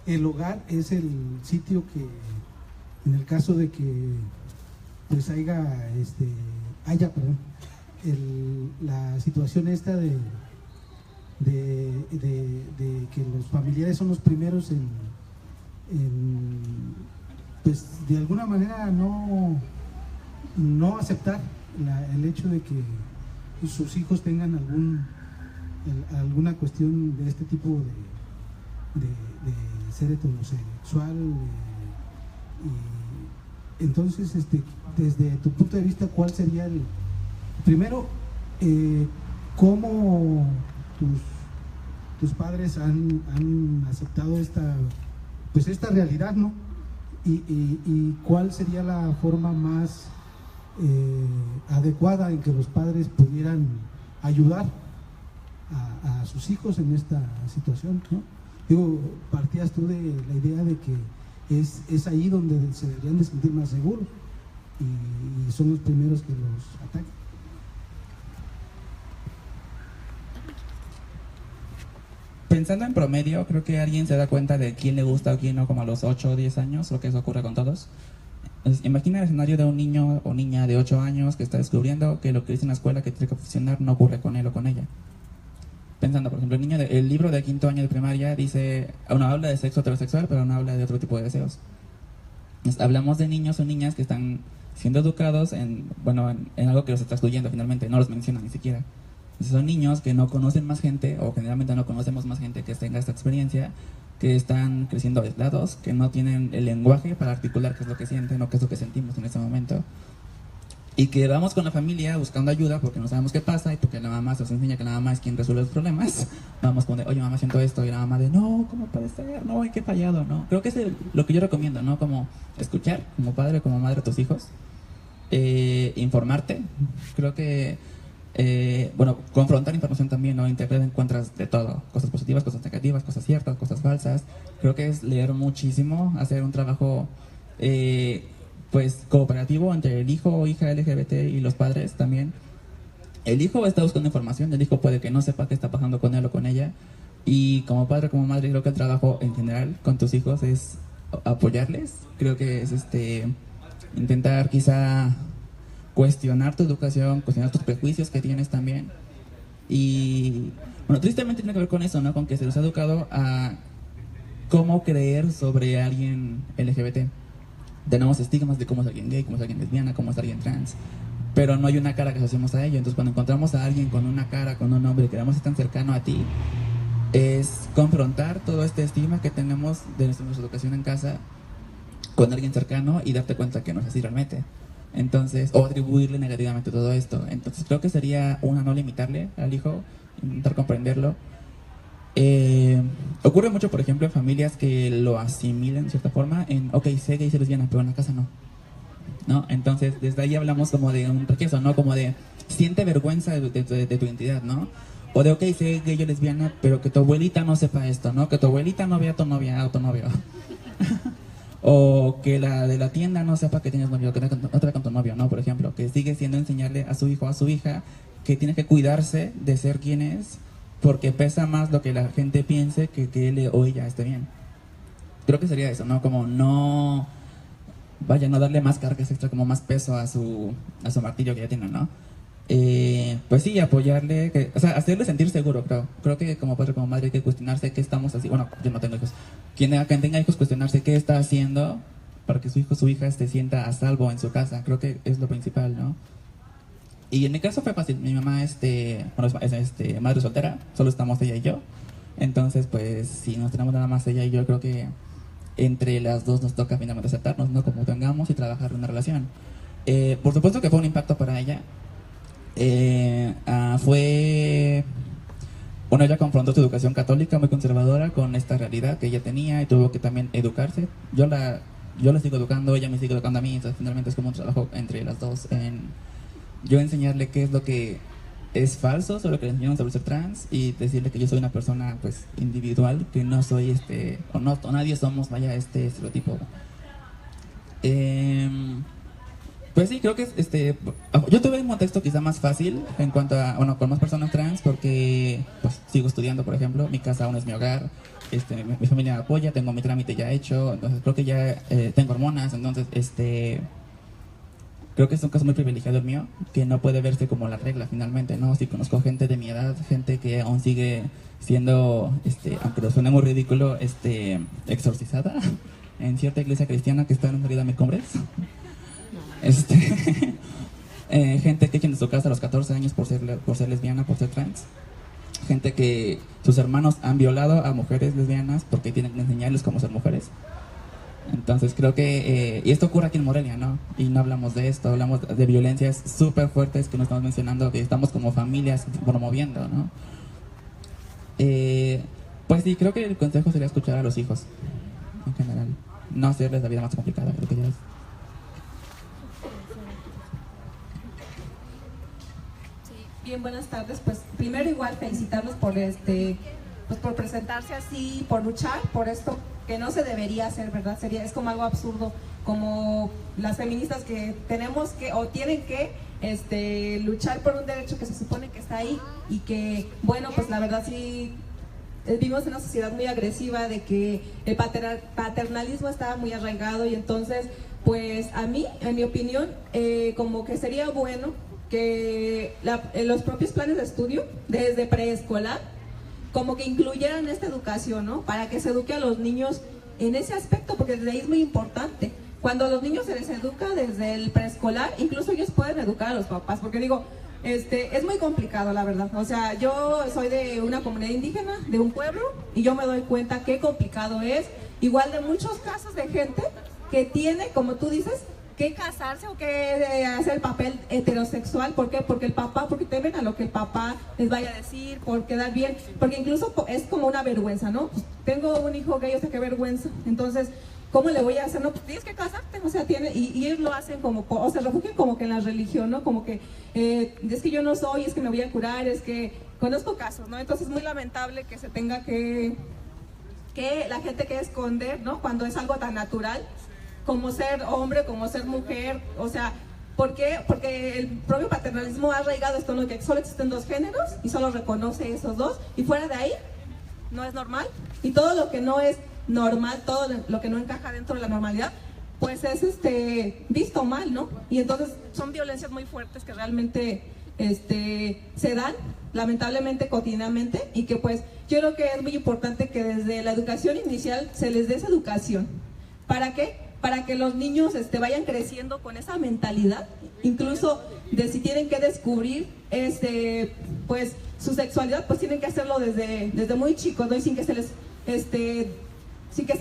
el hogar es el sitio que, en el caso de que pues la situación esta de que los familiares son los primeros en pues de alguna manera no aceptar el hecho de que sus hijos tengan alguna cuestión de este tipo de ser heterosexual, y entonces desde tu punto de vista, ¿cuál sería el primero, cómo tus padres han aceptado esta realidad, ¿no? Y cuál sería la forma más adecuada en que los padres pudieran ayudar a sus hijos en esta situación, ¿no? Digo, partías tú de la idea de que es ahí donde se deberían de sentir más seguros y son los primeros que los atacan. Pensando en promedio, creo que alguien se da cuenta de quién le gusta o quién no, como a los 8 o 10 años, lo que eso ocurre con todos. Entonces, imagina el escenario de un niño o niña de 8 años que está descubriendo que lo que dice en la escuela que tiene que funcionar no ocurre con él o con ella. Pensando, por ejemplo, el libro de 5º año de primaria dice, habla de sexo heterosexual, pero no habla de otro tipo de deseos. Entonces, hablamos de niños o niñas que están siendo educados en algo que los está excluyendo finalmente, no los menciona ni siquiera. Entonces, son niños que no conocen más gente, o generalmente no conocemos más gente que tenga esta experiencia, que están creciendo aislados, que no tienen el lenguaje para articular qué es lo que sienten o qué es lo que sentimos en ese momento. Y que vamos con la familia buscando ayuda porque no sabemos qué pasa y porque la mamá se nos enseña que la mamá es quien resuelve los problemas. Vamos con oye, mamá, siento esto, y la mamá de, no, ¿cómo puede ser? No, qué fallado, ¿no? Creo que es lo que yo recomiendo, ¿no? Como escuchar, como padre, como madre a tus hijos, informarte. Creo que, confrontar información también, ¿no? En Internet encuentras de todo, cosas positivas, cosas negativas, cosas ciertas, cosas falsas. Creo que es leer muchísimo, hacer un trabajo cooperativo entre el hijo o hija LGBT y los padres también. El hijo está buscando información, el hijo puede que no sepa qué está pasando con él o con ella, y como padre, como madre, creo que el trabajo en general con tus hijos es apoyarles. Creo que es intentar quizá cuestionar tu educación, cuestionar tus prejuicios que tienes también. Y bueno, tristemente tiene que ver con eso, ¿no? Con que se les ha educado a cómo creer sobre alguien LGBT. Tenemos estigmas de cómo es alguien gay, cómo es alguien lesbiana, cómo es alguien trans, pero no hay una cara que asociamos a ello. Entonces, cuando encontramos a alguien con una cara, con un nombre que vemos tan cercano a ti, es confrontar todo este estigma que tenemos de nuestra educación en casa con alguien cercano y darte cuenta que no es así realmente. Entonces, o atribuirle negativamente todo esto. Entonces, creo que sería no limitarle al hijo, intentar comprenderlo. Ocurre mucho, por ejemplo, en familias que lo asimilan de cierta forma en, sé gay, sé lesbiana, pero en la casa no. Entonces, desde ahí hablamos como de un rechazo, ¿no? Como de, siente vergüenza de tu identidad, ¿no? O de, sé gay o lesbiana, pero que tu abuelita no sepa esto, ¿no? Que tu abuelita no vea a tu novia o tu novio. O que la de la tienda no sepa que tienes novio, que no te ve con tu novio, ¿no? Por ejemplo, que sigue siendo enseñarle a su hijo o a su hija que tiene que cuidarse de ser quien es, porque pesa más lo que la gente piense que él o ella esté bien. Creo que sería eso, ¿no? Como no vaya, no darle más cargas extra, como más peso a su martillo que ya tiene, ¿no? Pues sí, apoyarle, o sea, hacerle sentir seguro, creo que como padre, como madre hay que cuestionarse qué estamos haciendo. Bueno, yo no tengo hijos, quien tenga hijos, cuestionarse qué está haciendo para que su hijo o su hija se sienta a salvo en su casa. Creo que es lo principal, ¿no? Y en mi caso fue fácil. Mi mamá es madre soltera, solo estamos ella y yo. Entonces, pues, si nos tenemos nada más ella y yo, creo que entre las dos nos toca finalmente aceptarnos, ¿no? Como tengamos y trabajar en una relación. Por supuesto que fue un impacto para ella. Bueno, ella confrontó su educación católica muy conservadora con esta realidad que ella tenía y tuvo que también educarse. Yo la sigo educando, ella me sigue educando a mí, entonces finalmente es como un trabajo entre las dos en yo enseñarle qué es lo que es falso sobre lo que le enseñaron sobre ser trans y decirle que yo soy una persona pues individual, que no soy o nadie somos, vaya, este estereotipo. Pues sí, creo que yo tuve un contexto quizá más fácil en cuanto a, bueno, con más personas trans porque pues sigo estudiando, por ejemplo, mi casa aún es mi hogar, mi familia me apoya, tengo mi trámite ya hecho, entonces creo que ya tengo hormonas, entonces creo que es un caso muy privilegiado el mío, que no puede verse como la regla finalmente, ¿no? Si conozco gente de mi edad, gente que aún sigue siendo, aunque lo suene muy ridículo, exorcizada en cierta iglesia cristiana que está en Florida, Cumbres. Gente que echan de su casa a los 14 años por ser lesbiana, por ser trans. Gente que sus hermanos han violado a mujeres lesbianas porque tienen que enseñarles cómo ser mujeres. Entonces creo que, y esto ocurre aquí en Morelia, ¿no? Y no hablamos de esto, hablamos de violencias súper fuertes que nos estamos mencionando, que estamos como familias promoviendo, ¿no? Pues sí, creo que el consejo sería escuchar a los hijos, en general. No hacerles la vida más complicada, creo que ya es. Bien, buenas tardes. Pues primero igual felicitarlos por pues por presentarse así, por luchar por esto que no se debería hacer, ¿verdad? Es como algo absurdo, como las feministas que tenemos que o tienen que luchar por un derecho que se supone que está ahí y que, bueno, pues la verdad sí vivimos en una sociedad muy agresiva de que el paternalismo está muy arraigado y entonces, pues a mí, en mi opinión, como que sería bueno que los propios planes de estudio desde preescolar como que incluyeran esta educación, ¿no? Para que se eduque a los niños en ese aspecto, porque desde ahí es muy importante. Cuando a los niños se les educa desde el preescolar, incluso ellos pueden educar a los papás, porque digo, es muy complicado, la verdad. O sea, yo soy de una comunidad indígena, de un pueblo, y yo me doy cuenta qué complicado es, igual de muchos casos de gente que tiene, como tú dices, que casarse o que hacer el papel heterosexual. ¿Por qué? Porque temen a lo que el papá les vaya a decir, por quedar bien, porque incluso es como una vergüenza, ¿no? Pues tengo un hijo gay, o sea, qué vergüenza. Entonces, ¿cómo le voy a hacer? No, pues tienes que casarte, o sea, y ellos lo hacen como, o se refugian como que en la religión, ¿no? Como que, es que yo no soy, es que me voy a curar, es que conozco casos, ¿no? Entonces es muy lamentable que se tenga que la gente que esconder, ¿no? Cuando es algo tan natural como ser hombre, como ser mujer, o sea, ¿por qué? Porque el propio paternalismo ha arraigado esto, ¿no? Que solo existen dos géneros y solo reconoce esos dos, y fuera de ahí no es normal, y todo lo que no es normal, todo lo que no encaja dentro de la normalidad, pues es visto mal, ¿no? Y entonces son violencias muy fuertes que realmente se dan, lamentablemente, cotidianamente, y que pues yo creo que es muy importante que desde la educación inicial se les dé esa educación. ¿Para qué? Para que los niños vayan creciendo con esa mentalidad, incluso de si tienen que descubrir pues su sexualidad, pues tienen que hacerlo desde muy chicos, ¿no? Y sin que se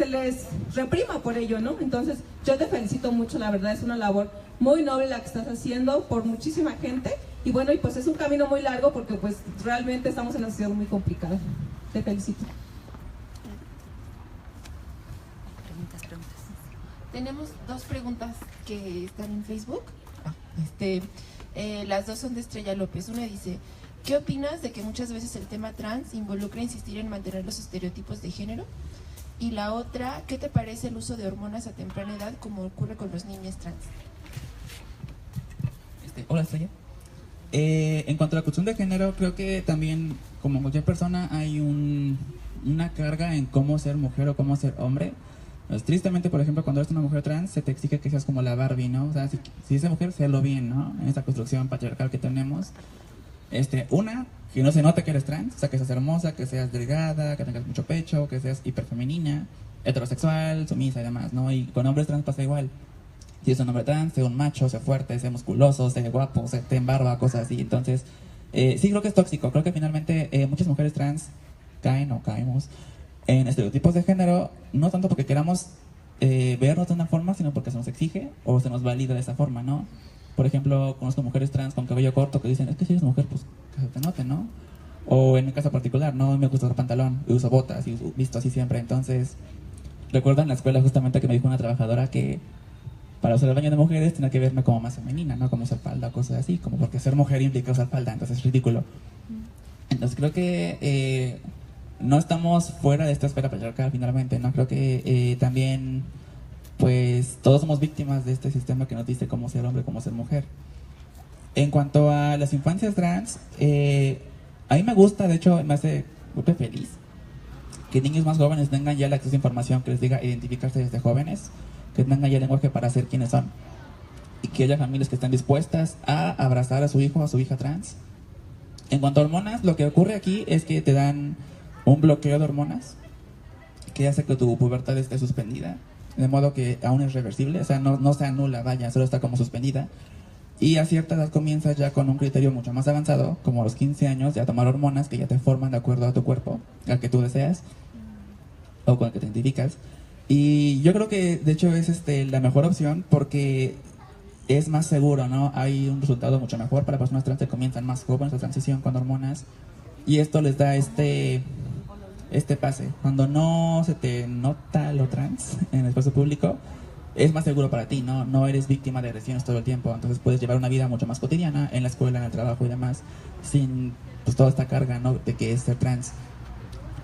les reprima por ello, ¿no? Entonces yo te felicito mucho, la verdad es una labor muy noble la que estás haciendo por muchísima gente, y bueno, y pues es un camino muy largo porque pues realmente estamos en una sociedad muy complicada. Te felicito. Tenemos dos preguntas que están en Facebook. Las dos son de Estrella López. Una dice, ¿qué opinas de que muchas veces el tema trans involucra insistir en mantener los estereotipos de género? Y la otra, ¿qué te parece el uso de hormonas a temprana edad como ocurre con los niños trans? Hola, Estrella. En cuanto a la cuestión de género, creo que también, como cualquier persona, hay una carga en cómo ser mujer o cómo ser hombre. Pues, tristemente, por ejemplo, cuando eres una mujer trans, se te exige que seas como la Barbie, ¿no? O sea, si eres mujer, séalo bien, ¿no? En esta construcción patriarcal que tenemos. Una, que no se note que eres trans, o sea, que seas hermosa, que seas delgada, que tengas mucho pecho, que seas hiperfemenina, heterosexual, sumisa y demás, ¿no? Y con hombres trans pasa igual. Si es un hombre trans, sea un macho, sea fuerte, sea musculoso, sea guapo, sea ten barba, cosas así. Entonces, sí creo que es tóxico. Creo que finalmente muchas mujeres trans caen o caemos en estereotipos de género, no tanto porque queramos vernos de una forma, sino porque se nos exige o se nos valida de esa forma, ¿no? Por ejemplo, conozco mujeres trans con cabello corto que dicen, es que si eres mujer, pues que se te note, ¿no? O en mi caso particular, no me gusta usar pantalón, y uso botas y visto así siempre. Entonces, recuerdo en la escuela justamente que me dijo una trabajadora que para usar el baño de mujeres tenía que verme como más femenina, ¿no? Como usar falda, cosas así, como porque ser mujer implica usar falda, entonces es ridículo. Entonces creo que no estamos fuera de esta esfera patriarcal finalmente, ¿no? Creo que también, pues, todos somos víctimas de este sistema que nos dice cómo ser hombre, cómo ser mujer. En cuanto a las infancias trans, a mí me gusta, de hecho, me hace muy feliz que niños más jóvenes tengan ya el acceso a información que les diga identificarse desde jóvenes, que tengan ya el lenguaje para ser quienes son, y que haya familias que estén dispuestas a abrazar a su hijo o a su hija trans. En cuanto a hormonas, lo que ocurre aquí es que te dan un bloqueo de hormonas que hace que tu pubertad esté suspendida, de modo que aún es reversible, o sea, no se anula, vaya, solo está como suspendida. Y a cierta edad comienzas ya con un criterio mucho más avanzado, como a los 15 años, ya tomar hormonas que ya te forman de acuerdo a tu cuerpo, al que tú deseas, o con el que te identificas. Y yo creo que, de hecho, es la mejor opción porque es más seguro, ¿no? Hay un resultado mucho mejor para personas trans que comienzan más jóvenes la transición con hormonas. Y esto les da este pase. Cuando no se te nota lo trans en el espacio público, es más seguro para ti, ¿no? No eres víctima de agresiones todo el tiempo. Entonces puedes llevar una vida mucho más cotidiana en la escuela, en el trabajo y demás, sin pues toda esta carga, ¿no? De que es ser trans.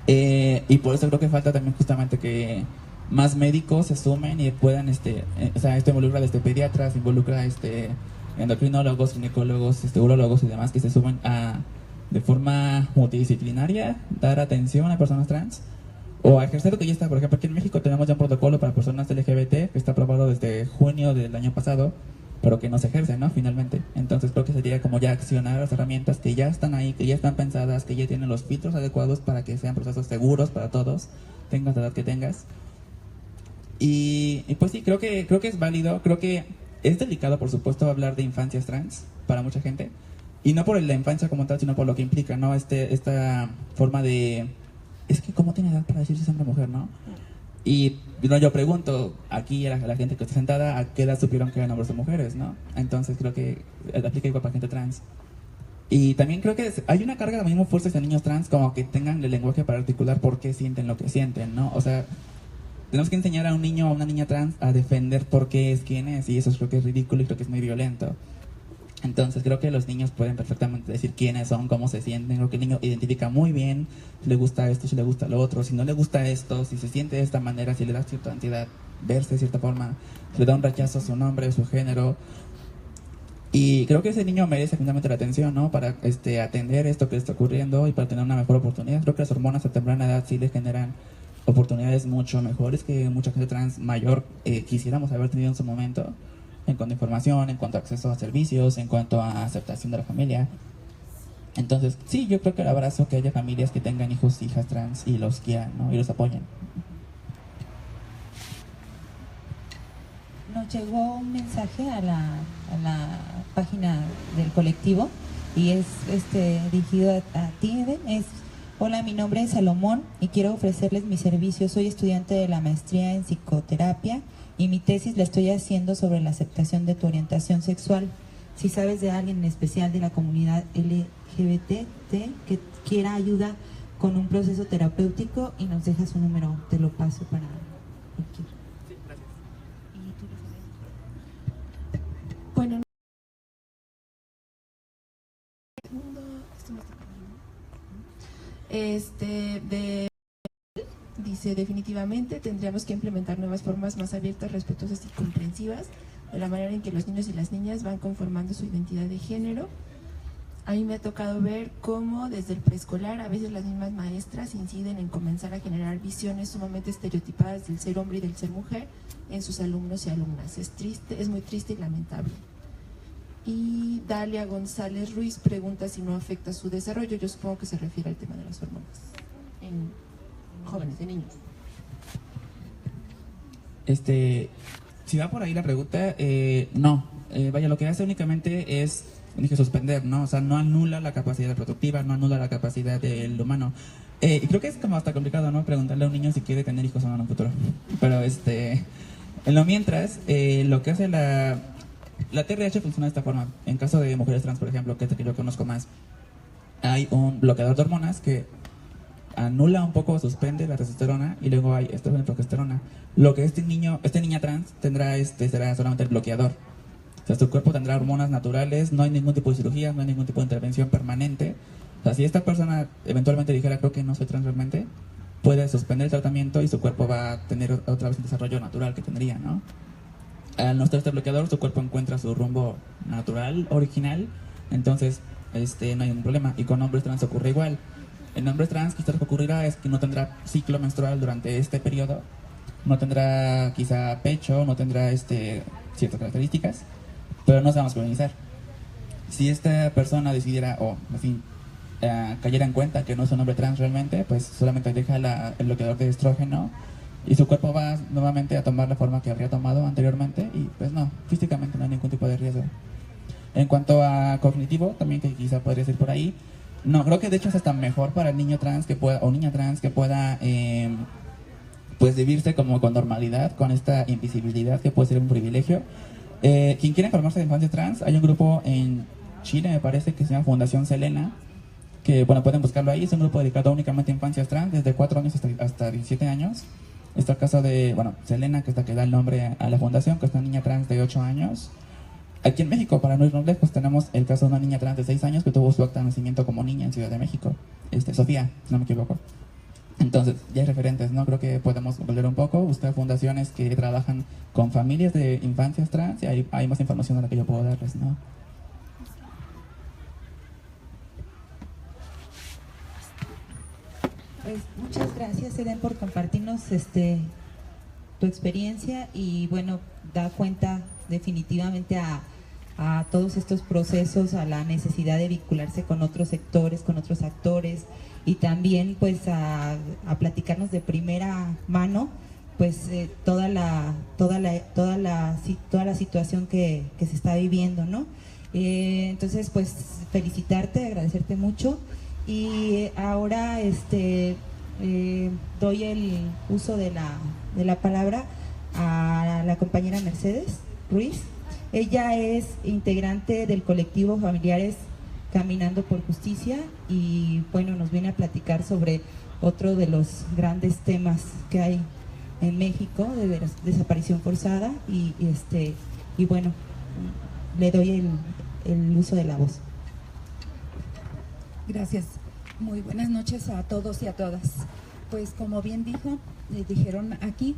Y por eso creo que falta también justamente que más médicos se sumen y puedan, o sea, esto involucra pediatras, involucra endocrinólogos, ginecólogos, urólogos y demás que se sumen a, de forma multidisciplinaria, dar atención a personas trans o a ejercer lo que ya está. Por ejemplo, aquí en México tenemos ya un protocolo para personas LGBT que está aprobado desde junio del año pasado, pero que no se ejerce, ¿no? Finalmente. Entonces creo que sería como ya accionar las herramientas que ya están ahí, que ya están pensadas, que ya tienen los filtros adecuados para que sean procesos seguros para todos, tengas la edad que tengas. Y pues sí, creo que es válido, creo que es delicado, por supuesto, hablar de infancias trans para mucha gente. Y no por la infancia como tal, sino por lo que implica, ¿no? Esta forma de... Es que ¿cómo tiene edad para decir si es hombre o mujer, no? Y no, yo pregunto aquí a la gente que está sentada, ¿a qué edad supieron que eran hombres o mujeres, no? Entonces creo que aplica igual para gente trans. Y también creo que hay una carga de mismo fuerza en niños trans, como que tengan el lenguaje para articular por qué sienten lo que sienten, ¿no? O sea, tenemos que enseñar a un niño o a una niña trans a defender por qué es quien es, y eso creo que es ridículo y creo que es muy violento. Entonces creo que los niños pueden perfectamente decir quiénes son, cómo se sienten. Creo que el niño identifica muy bien si le gusta esto, si le gusta lo otro, si no le gusta esto, si se siente de esta manera, si le da cierta ansiedad verse de cierta forma, si le da un rechazo a su nombre, a su género. Y creo que ese niño merece finalmente la atención, ¿no? Para atender esto que le está ocurriendo y para tener una mejor oportunidad. Creo que las hormonas a temprana edad sí le generan oportunidades mucho mejores que mucha gente trans mayor quisiéramos haber tenido en su momento, en cuanto a información, en cuanto a acceso a servicios, en cuanto a aceptación de la familia. Entonces, sí, yo creo que el abrazo que haya familias que tengan hijos, hijas trans y los quieran, ¿no? Y los apoyen. Nos llegó un mensaje a la página del colectivo y es dirigido a ti, Eden. Hola, mi nombre es Salomón y quiero ofrecerles mi servicio. Soy estudiante de la maestría en psicoterapia y mi tesis la estoy haciendo sobre la aceptación de tu orientación sexual. Si sabes de alguien en especial de la comunidad LGBT que quiera ayuda con un proceso terapéutico y nos deja su número, te lo paso para cualquier. Sí, gracias. Bueno, dice, definitivamente tendríamos que implementar nuevas formas más abiertas, respetuosas y comprensivas de la manera en que los niños y las niñas van conformando su identidad de género. A mí me ha tocado ver cómo desde el preescolar a veces las mismas maestras inciden en comenzar a generar visiones sumamente estereotipadas del ser hombre y del ser mujer en sus alumnos y alumnas. Es triste, es muy triste y lamentable. Y Dalia González Ruiz pregunta si no afecta su desarrollo. Yo supongo que se refiere al tema de las hormonas en jóvenes, en niños. Si va por ahí la pregunta, no. Vaya, lo que hace únicamente es, dije, suspender, ¿no? O sea, no anula la capacidad reproductiva, no anula la capacidad del humano. Y creo que es como hasta complicado, ¿no? Preguntarle a un niño si quiere tener hijos o no en un futuro. Pero en lo mientras, lo que hace la TRH funciona de esta forma. En caso de mujeres trans, por ejemplo, que es el que yo conozco más, hay un bloqueador de hormonas que anula un poco, suspende la testosterona, y luego hay estrógeno y progesterona. Lo que niña trans tendrá será solamente el bloqueador. O sea, su cuerpo tendrá hormonas naturales, no hay ningún tipo de cirugía, no hay ningún tipo de intervención permanente. O sea, si esta persona eventualmente dijera, creo que no soy trans realmente, puede suspender el tratamiento y su cuerpo va a tener otra vez un desarrollo natural que tendría, ¿no? Al no estar este bloqueador, su cuerpo encuentra su rumbo natural, original, entonces no hay ningún problema. Y con hombres trans ocurre igual. En hombres trans quizás lo que ocurrirá es que no tendrá ciclo menstrual durante este periodo, no tendrá quizá pecho, no tendrá ciertas características, pero no se va a masculinizar. Si esta persona decidiera, en fin, cayera en cuenta que no es un hombre trans realmente, pues solamente deja el bloqueador de estrógeno y su cuerpo va nuevamente a tomar la forma que habría tomado anteriormente, y pues no, físicamente no hay ningún tipo de riesgo. En cuanto a cognitivo, también que quizá podría ser por ahí, no, creo que de hecho es hasta mejor para el niño trans que pueda, o niña trans que pueda pues vivirse como con normalidad, con esta invisibilidad que puede ser un privilegio. Quien quiera informarse de infancia trans, hay un grupo en Chile, me parece, que se llama Fundación Selena, que bueno, pueden buscarlo ahí. Es un grupo dedicado únicamente a infancias trans, desde 4 años hasta 17 años. Está el caso de, Selena, que es la que da el nombre a la fundación, que es una niña trans de 8 años. Aquí en México, para no irnos lejos, tenemos el caso de una niña trans de 6 años que tuvo su acta de nacimiento como niña en Ciudad de México, Sofía, si no me equivoco. Entonces, ya hay referentes, ¿no? Creo que podemos volver un poco, buscar fundaciones que trabajan con familias de infancias trans, y hay más información a la que yo puedo darles, ¿no? Pues muchas gracias, Eden, por compartirnos tu experiencia, y bueno, da cuenta definitivamente a todos estos procesos, a la necesidad de vincularse con otros sectores, con otros actores, y también pues a platicarnos de primera mano pues toda la situación que se está viviendo, ¿no? Entonces pues felicitarte, agradecerte mucho, y ahora doy el uso de la palabra a la compañera Mercedes Ruiz. Ella es integrante del colectivo Familiares Caminando por Justicia, y bueno, nos viene a platicar sobre otro de los grandes temas que hay en México, de desaparición forzada, y bueno, le doy el uso de la voz. Gracias. Muy buenas noches a todos y a todas. Pues como bien dijeron aquí,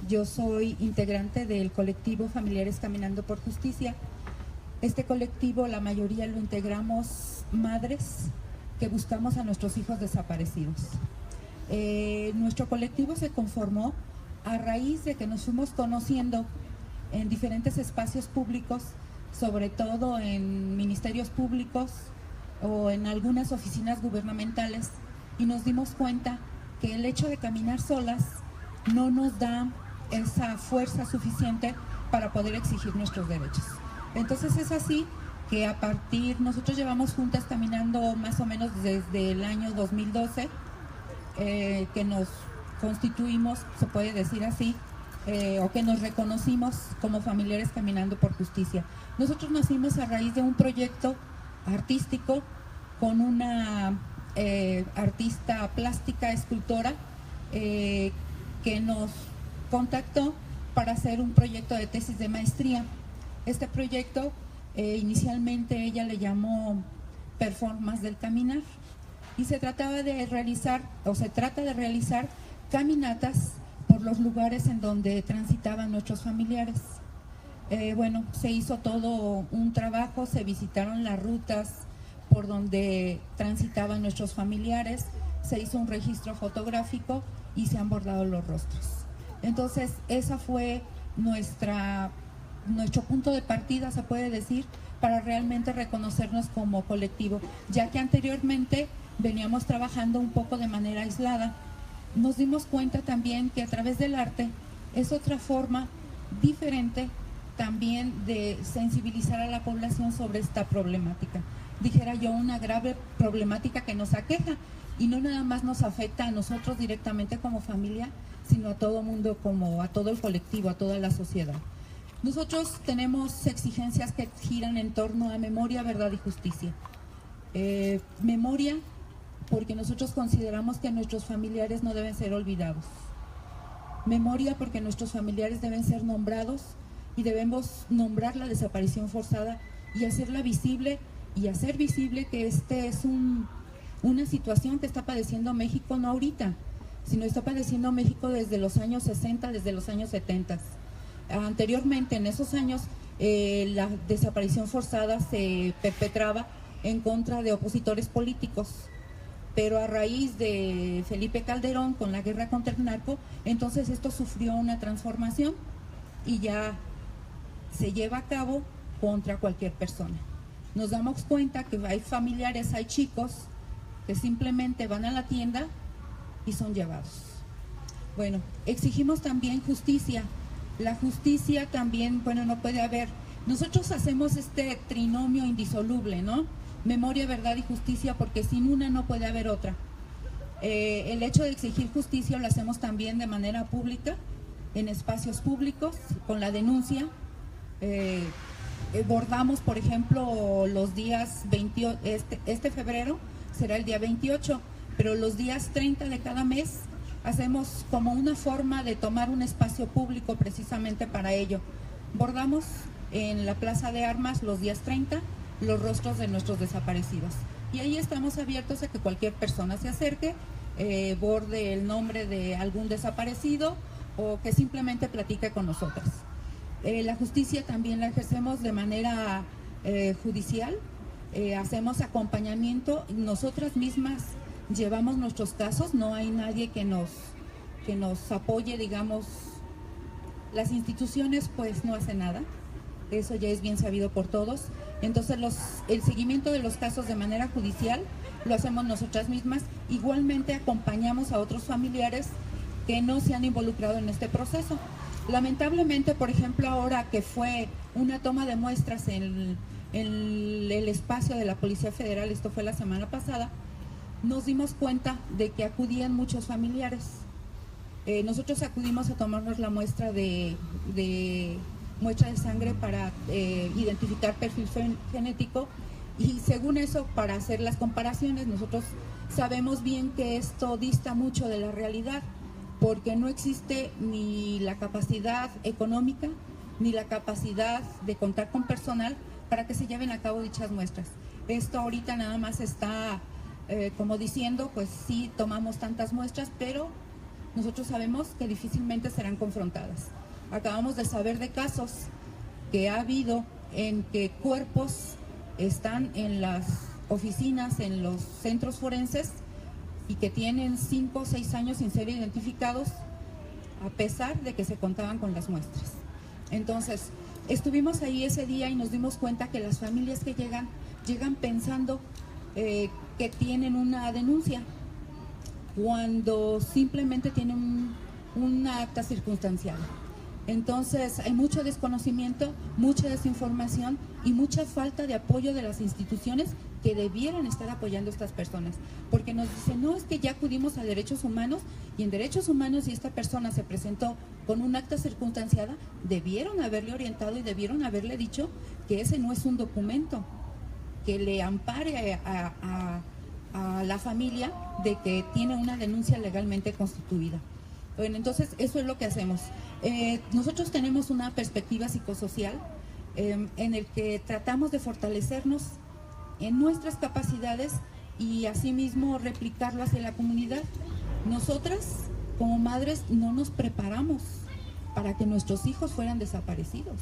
yo soy integrante del colectivo Familiares Caminando por Justicia. Este colectivo, la mayoría lo integramos madres que buscamos a nuestros hijos desaparecidos. Nuestro colectivo se conformó a raíz de que nos fuimos conociendo en diferentes espacios públicos, sobre todo en ministerios públicos o en algunas oficinas gubernamentales, y nos dimos cuenta que el hecho de caminar solas no nos da esa fuerza suficiente para poder exigir nuestros derechos. Entonces es así que nosotros llevamos juntas caminando más o menos desde el año 2012, que nos constituimos, se puede decir así, o que nos reconocimos como Familiares Caminando por Justicia. Nosotros nacimos a raíz de un proyecto artístico con una artista plástica, escultora, que nos contactó para hacer un proyecto de tesis de maestría. Este proyecto inicialmente ella le llamó Performance del Caminar, y se trata de realizar caminatas por los lugares en donde transitaban nuestros familiares. Bueno, se hizo todo un trabajo, se visitaron las rutas por donde transitaban nuestros familiares, se hizo un registro fotográfico y se han bordado los rostros. Entonces, esa fue nuestro punto de partida, se puede decir, para realmente reconocernos como colectivo, ya que anteriormente veníamos trabajando un poco de manera aislada. Nos dimos cuenta también que a través del arte es otra forma diferente también de sensibilizar a la población sobre esta problemática. Dijera yo, una grave problemática que nos aqueja y no nada más nos afecta a nosotros directamente como familia, sino a todo mundo, como a todo el colectivo, a toda la sociedad. Nosotros tenemos exigencias que giran en torno a memoria, verdad y justicia. Memoria, porque nosotros consideramos que nuestros familiares no deben ser olvidados. Memoria, porque nuestros familiares deben ser nombrados y debemos nombrar la desaparición forzada y hacerla visible y hacer visible que este es una situación que está padeciendo México no ahorita, sino está padeciendo México desde los años 60, desde los años 70. Anteriormente, en esos años, la desaparición forzada se perpetraba en contra de opositores políticos, pero a raíz de Felipe Calderón con la guerra contra el narco, entonces esto sufrió una transformación y ya se lleva a cabo contra cualquier persona. Nos damos cuenta que hay familiares, hay chicos que simplemente van a la tienda y son llevados. Bueno, exigimos también justicia. La justicia también, bueno, no puede haber. Nosotros hacemos este trinomio indisoluble, ¿no? Memoria, verdad y justicia, porque sin una no puede haber otra. El hecho de exigir justicia lo hacemos también de manera pública, en espacios públicos, con la denuncia. Bordamos, por ejemplo, los días 28, este febrero será el día 28, pero los días 30 de cada mes hacemos como una forma de tomar un espacio público precisamente para ello. Bordamos en la Plaza de Armas los días 30 los rostros de nuestros desaparecidos. Y ahí estamos abiertos a que cualquier persona se acerque, borde el nombre de algún desaparecido o que simplemente platique con nosotros. La justicia también la ejercemos de manera judicial, hacemos acompañamiento, nosotras mismas llevamos nuestros casos, no hay nadie que nos apoye, digamos. Las instituciones pues no hacen nada, eso ya es bien sabido por todos. Entonces el seguimiento de los casos de manera judicial lo hacemos nosotras mismas. Igualmente acompañamos a otros familiares que no se han involucrado en este proceso. Lamentablemente, por ejemplo, ahora que fue una toma de muestras en el espacio de la Policía Federal, esto fue la semana pasada, nos dimos cuenta de que acudían muchos familiares. Nosotros acudimos a tomarnos la muestra de sangre para identificar perfil genético y según eso para hacer las comparaciones. Nosotros sabemos bien que esto dista mucho de la realidad porque no existe ni la capacidad económica ni la capacidad de contar con personal para que se lleven a cabo dichas muestras. Esto ahorita nada más está como diciendo, pues sí tomamos tantas muestras, pero nosotros sabemos que difícilmente serán confrontadas. Acabamos de saber de casos que ha habido en que cuerpos están en las oficinas, en los centros forenses y que tienen 5 o 6 años sin ser identificados a pesar de que se contaban con las muestras. Entonces, estuvimos ahí ese día y nos dimos cuenta que las familias que llegan pensando que tienen una denuncia cuando simplemente tienen una acta circunstancial. Entonces hay mucho desconocimiento, mucha desinformación y mucha falta de apoyo de las instituciones que debieran estar apoyando a estas personas, porque nos dicen, no, es que ya acudimos a derechos humanos y en derechos humanos si esta persona se presentó con un acta circunstanciada, debieron haberle orientado y debieron haberle dicho que ese no es un documento que le ampare a la familia de que tiene una denuncia legalmente constituida. Bueno, entonces eso es lo que hacemos. Nosotros tenemos una perspectiva psicosocial en el que tratamos de fortalecernos en nuestras capacidades y asimismo replicarlo hacia la comunidad. Nosotras como madres no nos preparamos para que nuestros hijos fueran desaparecidos,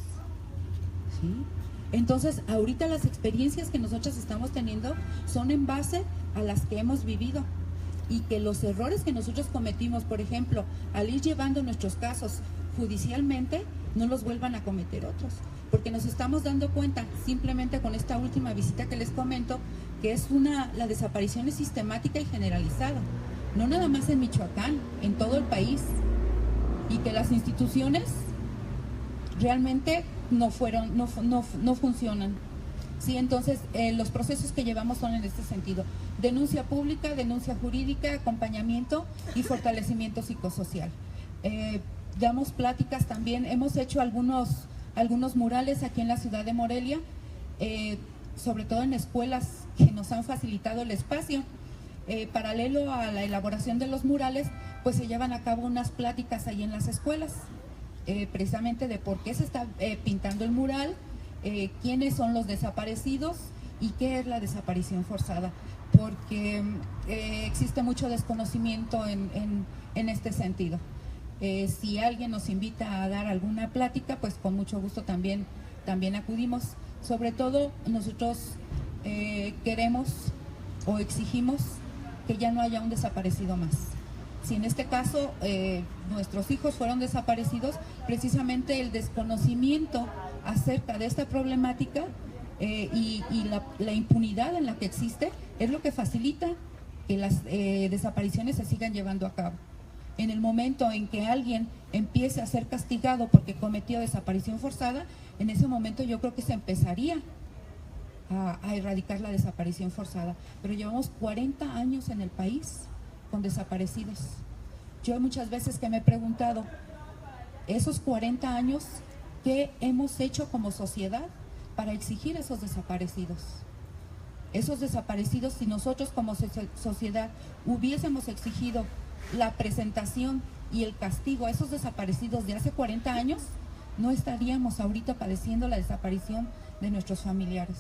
¿sí? Entonces, ahorita las experiencias que nosotros estamos teniendo son en base a las que hemos vivido, y que los errores que nosotros cometimos, por ejemplo, al ir llevando nuestros casos judicialmente, no los vuelvan a cometer otros, porque nos estamos dando cuenta simplemente con esta última visita que les comento, que es la desaparición es sistemática y generalizada, no nada más en Michoacán, en todo el país, y que las instituciones realmente no funcionan. Sí, entonces los procesos que llevamos son en este sentido: denuncia pública, denuncia jurídica, acompañamiento y fortalecimiento psicosocial. Damos pláticas también, hemos hecho algunos murales aquí en la ciudad de Morelia, sobre todo en escuelas que nos han facilitado el espacio. Paralelo a la elaboración de los murales, pues se llevan a cabo unas pláticas ahí en las escuelas, precisamente de por qué se está pintando el mural, quiénes son los desaparecidos y qué es la desaparición forzada, porque existe mucho desconocimiento en este sentido. Si alguien nos invita a dar alguna plática, pues con mucho gusto también acudimos. Sobre todo nosotros queremos o exigimos que ya no haya un desaparecido más. Si en este caso nuestros hijos fueron desaparecidos, precisamente el desconocimiento acerca de esta problemática y la impunidad en la que existe es lo que facilita que las desapariciones se sigan llevando a cabo. En el momento en que alguien empiece a ser castigado porque cometió desaparición forzada, en ese momento yo creo que se empezaría a erradicar la desaparición forzada. Pero llevamos 40 años en el país con desaparecidos. Yo muchas veces que me he preguntado, esos 40 años, ¿qué hemos hecho como sociedad para exigir esos desaparecidos? Esos desaparecidos, si nosotros como sociedad hubiésemos exigido la presentación y el castigo a esos desaparecidos de hace 40 años, no estaríamos ahorita padeciendo la desaparición de nuestros familiares.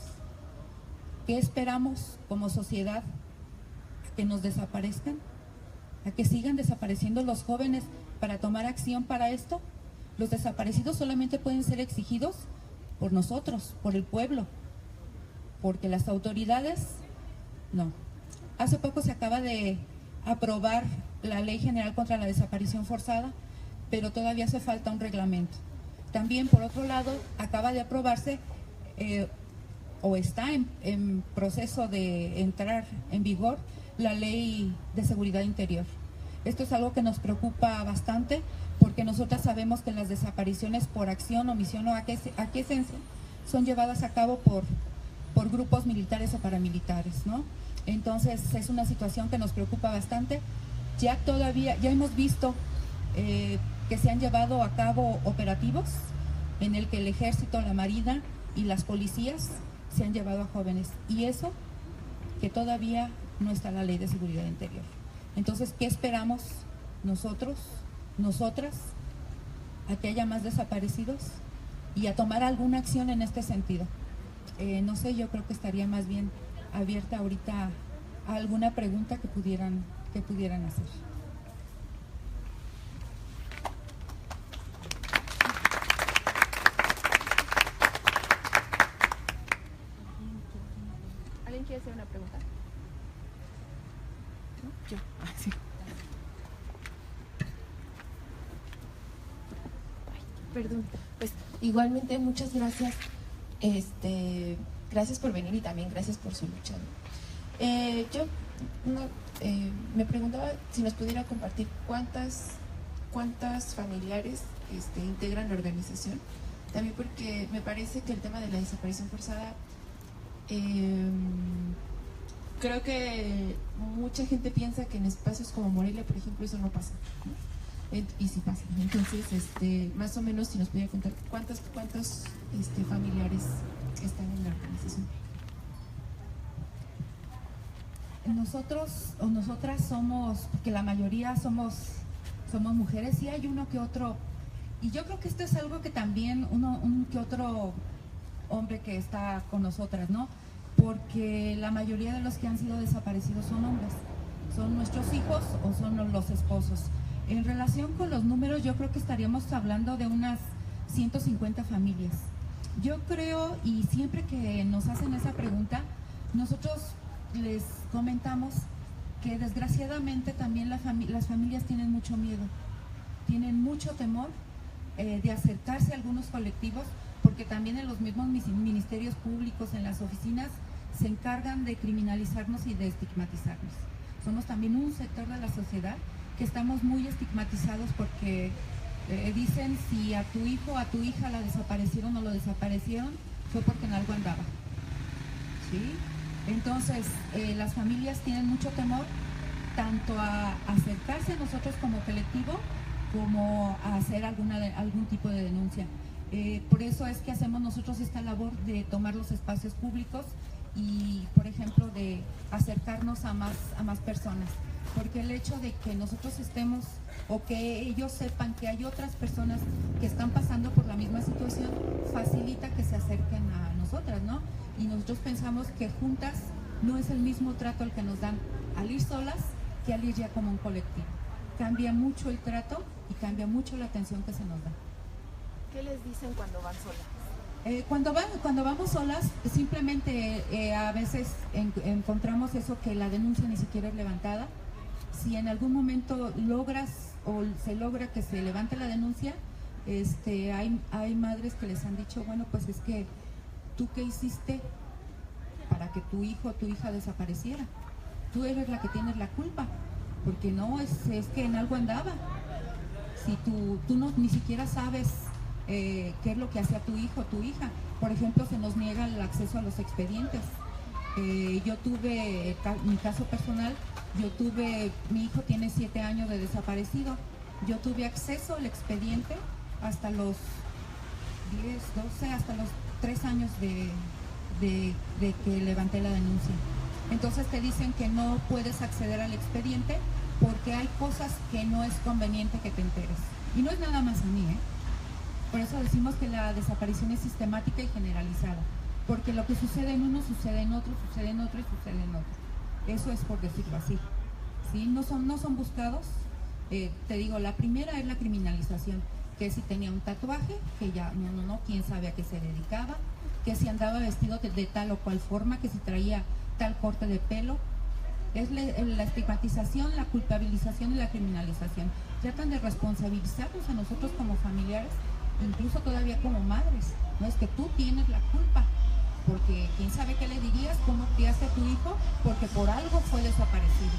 ¿Qué esperamos como sociedad? ¿A que nos desaparezcan? ¿A que sigan desapareciendo los jóvenes para tomar acción para esto? Los desaparecidos solamente pueden ser exigidos por nosotros, por el pueblo, porque las autoridades, no. Hace poco se acaba de aprobar la Ley General contra la Desaparición Forzada, pero todavía hace falta un reglamento. También, por otro lado, acaba de aprobarse o está en proceso de entrar en vigor la Ley de Seguridad Interior. Esto es algo que nos preocupa bastante, porque nosotras sabemos que las desapariciones por acción, omisión o aquiescencia son llevadas a cabo por grupos militares o paramilitares, ¿no? Entonces es una situación que nos preocupa bastante. Ya hemos visto que se han llevado a cabo operativos en el que el ejército, la marina y las policías se han llevado a jóvenes, y eso que todavía no está la Ley de Seguridad Interior. Entonces, ¿qué esperamos nosotros, nosotras, a que haya más desaparecidos y a tomar alguna acción en este sentido? No sé, yo creo que estaría más bien abierta ahorita a alguna pregunta que pudieran hacer. ¿Alguien quiere hacer una pregunta? ¿No? Yo. Sí. Ay, perdón. Pues igualmente muchas gracias. Gracias por venir y también gracias por su lucha. Yo me preguntaba si nos pudiera compartir cuántas familiares integran la organización. También porque me parece que el tema de la desaparición forzada, creo que mucha gente piensa que en espacios como Morelia, por ejemplo, eso no pasa, ¿no? Y sí pasa. Entonces, más o menos, si nos pudiera contar cuántos familiares están en la organización. Nosotros o nosotras somos, porque la mayoría somos mujeres, y hay uno que otro, y yo creo que esto es algo que también un que otro hombre que está con nosotras, ¿no? Porque la mayoría de los que han sido desaparecidos son hombres, son nuestros hijos o son los esposos. En relación con los números, yo creo que estaríamos hablando de unas 150 familias. Yo creo, y siempre que nos hacen esa pregunta, nosotros les comentamos que desgraciadamente también las familias tienen mucho miedo, tienen mucho temor de acercarse a algunos colectivos, porque también en los mismos ministerios públicos, en las oficinas, se encargan de criminalizarnos y de estigmatizarnos. Somos también un sector de la sociedad que estamos muy estigmatizados porque dicen si a tu hijo o a tu hija la desaparecieron o lo desaparecieron, fue porque en algo andaba. ¿Sí? Entonces, las familias tienen mucho temor tanto a acercarse a nosotros como colectivo como a hacer algún tipo de denuncia. Por eso es que hacemos nosotros esta labor de tomar los espacios públicos y, por ejemplo, de acercarnos a más personas. Porque el hecho de que nosotros estemos o que ellos sepan que hay otras personas que están pasando por la misma situación facilita que se acerquen a nosotras, ¿no? Y nosotros pensamos que juntas no es el mismo trato el que nos dan al ir solas que al ir ya como un colectivo. Cambia mucho el trato y cambia mucho la atención que se nos da. ¿Qué les dicen cuando van solas? Cuando vamos solas, simplemente a veces encontramos eso, que la denuncia ni siquiera es levantada. Si en algún momento logras o se logra que se levante la denuncia, hay madres que les han dicho, bueno, pues es que ¿tú qué hiciste para que tu hijo o tu hija desapareciera? Tú eres la que tienes la culpa, porque no, es que en algo andaba. Si tú no, ni siquiera sabes qué es lo que hacía tu hijo o tu hija. Por ejemplo, se nos niega el acceso a los expedientes. Yo tuve, mi caso personal, mi hijo tiene 7 años de desaparecido. Yo tuve acceso al expediente hasta los 10, 12, hasta los 3 años de que levanté la denuncia. Entonces te dicen que no puedes acceder al expediente porque hay cosas que no es conveniente que te enteres. Y no es nada más a mí, ¿eh? Por eso decimos que la desaparición es sistemática y generalizada. Porque lo que sucede en uno sucede en otro, sucede en otro y sucede en otro. Eso es por decirlo así. ¿Sí? No son buscados. Te digo, la primera es la criminalización. Que si tenía un tatuaje, que ya no, quién sabe a qué se dedicaba, que si andaba vestido de tal o cual forma, que si traía tal corte de pelo. Es la estigmatización, la culpabilización y la criminalización. Tratan de responsabilizarnos a nosotros como familiares, incluso todavía como madres. No es que tú tienes la culpa, porque quién sabe qué le dirías, cómo criaste a tu hijo, porque por algo fue desaparecido.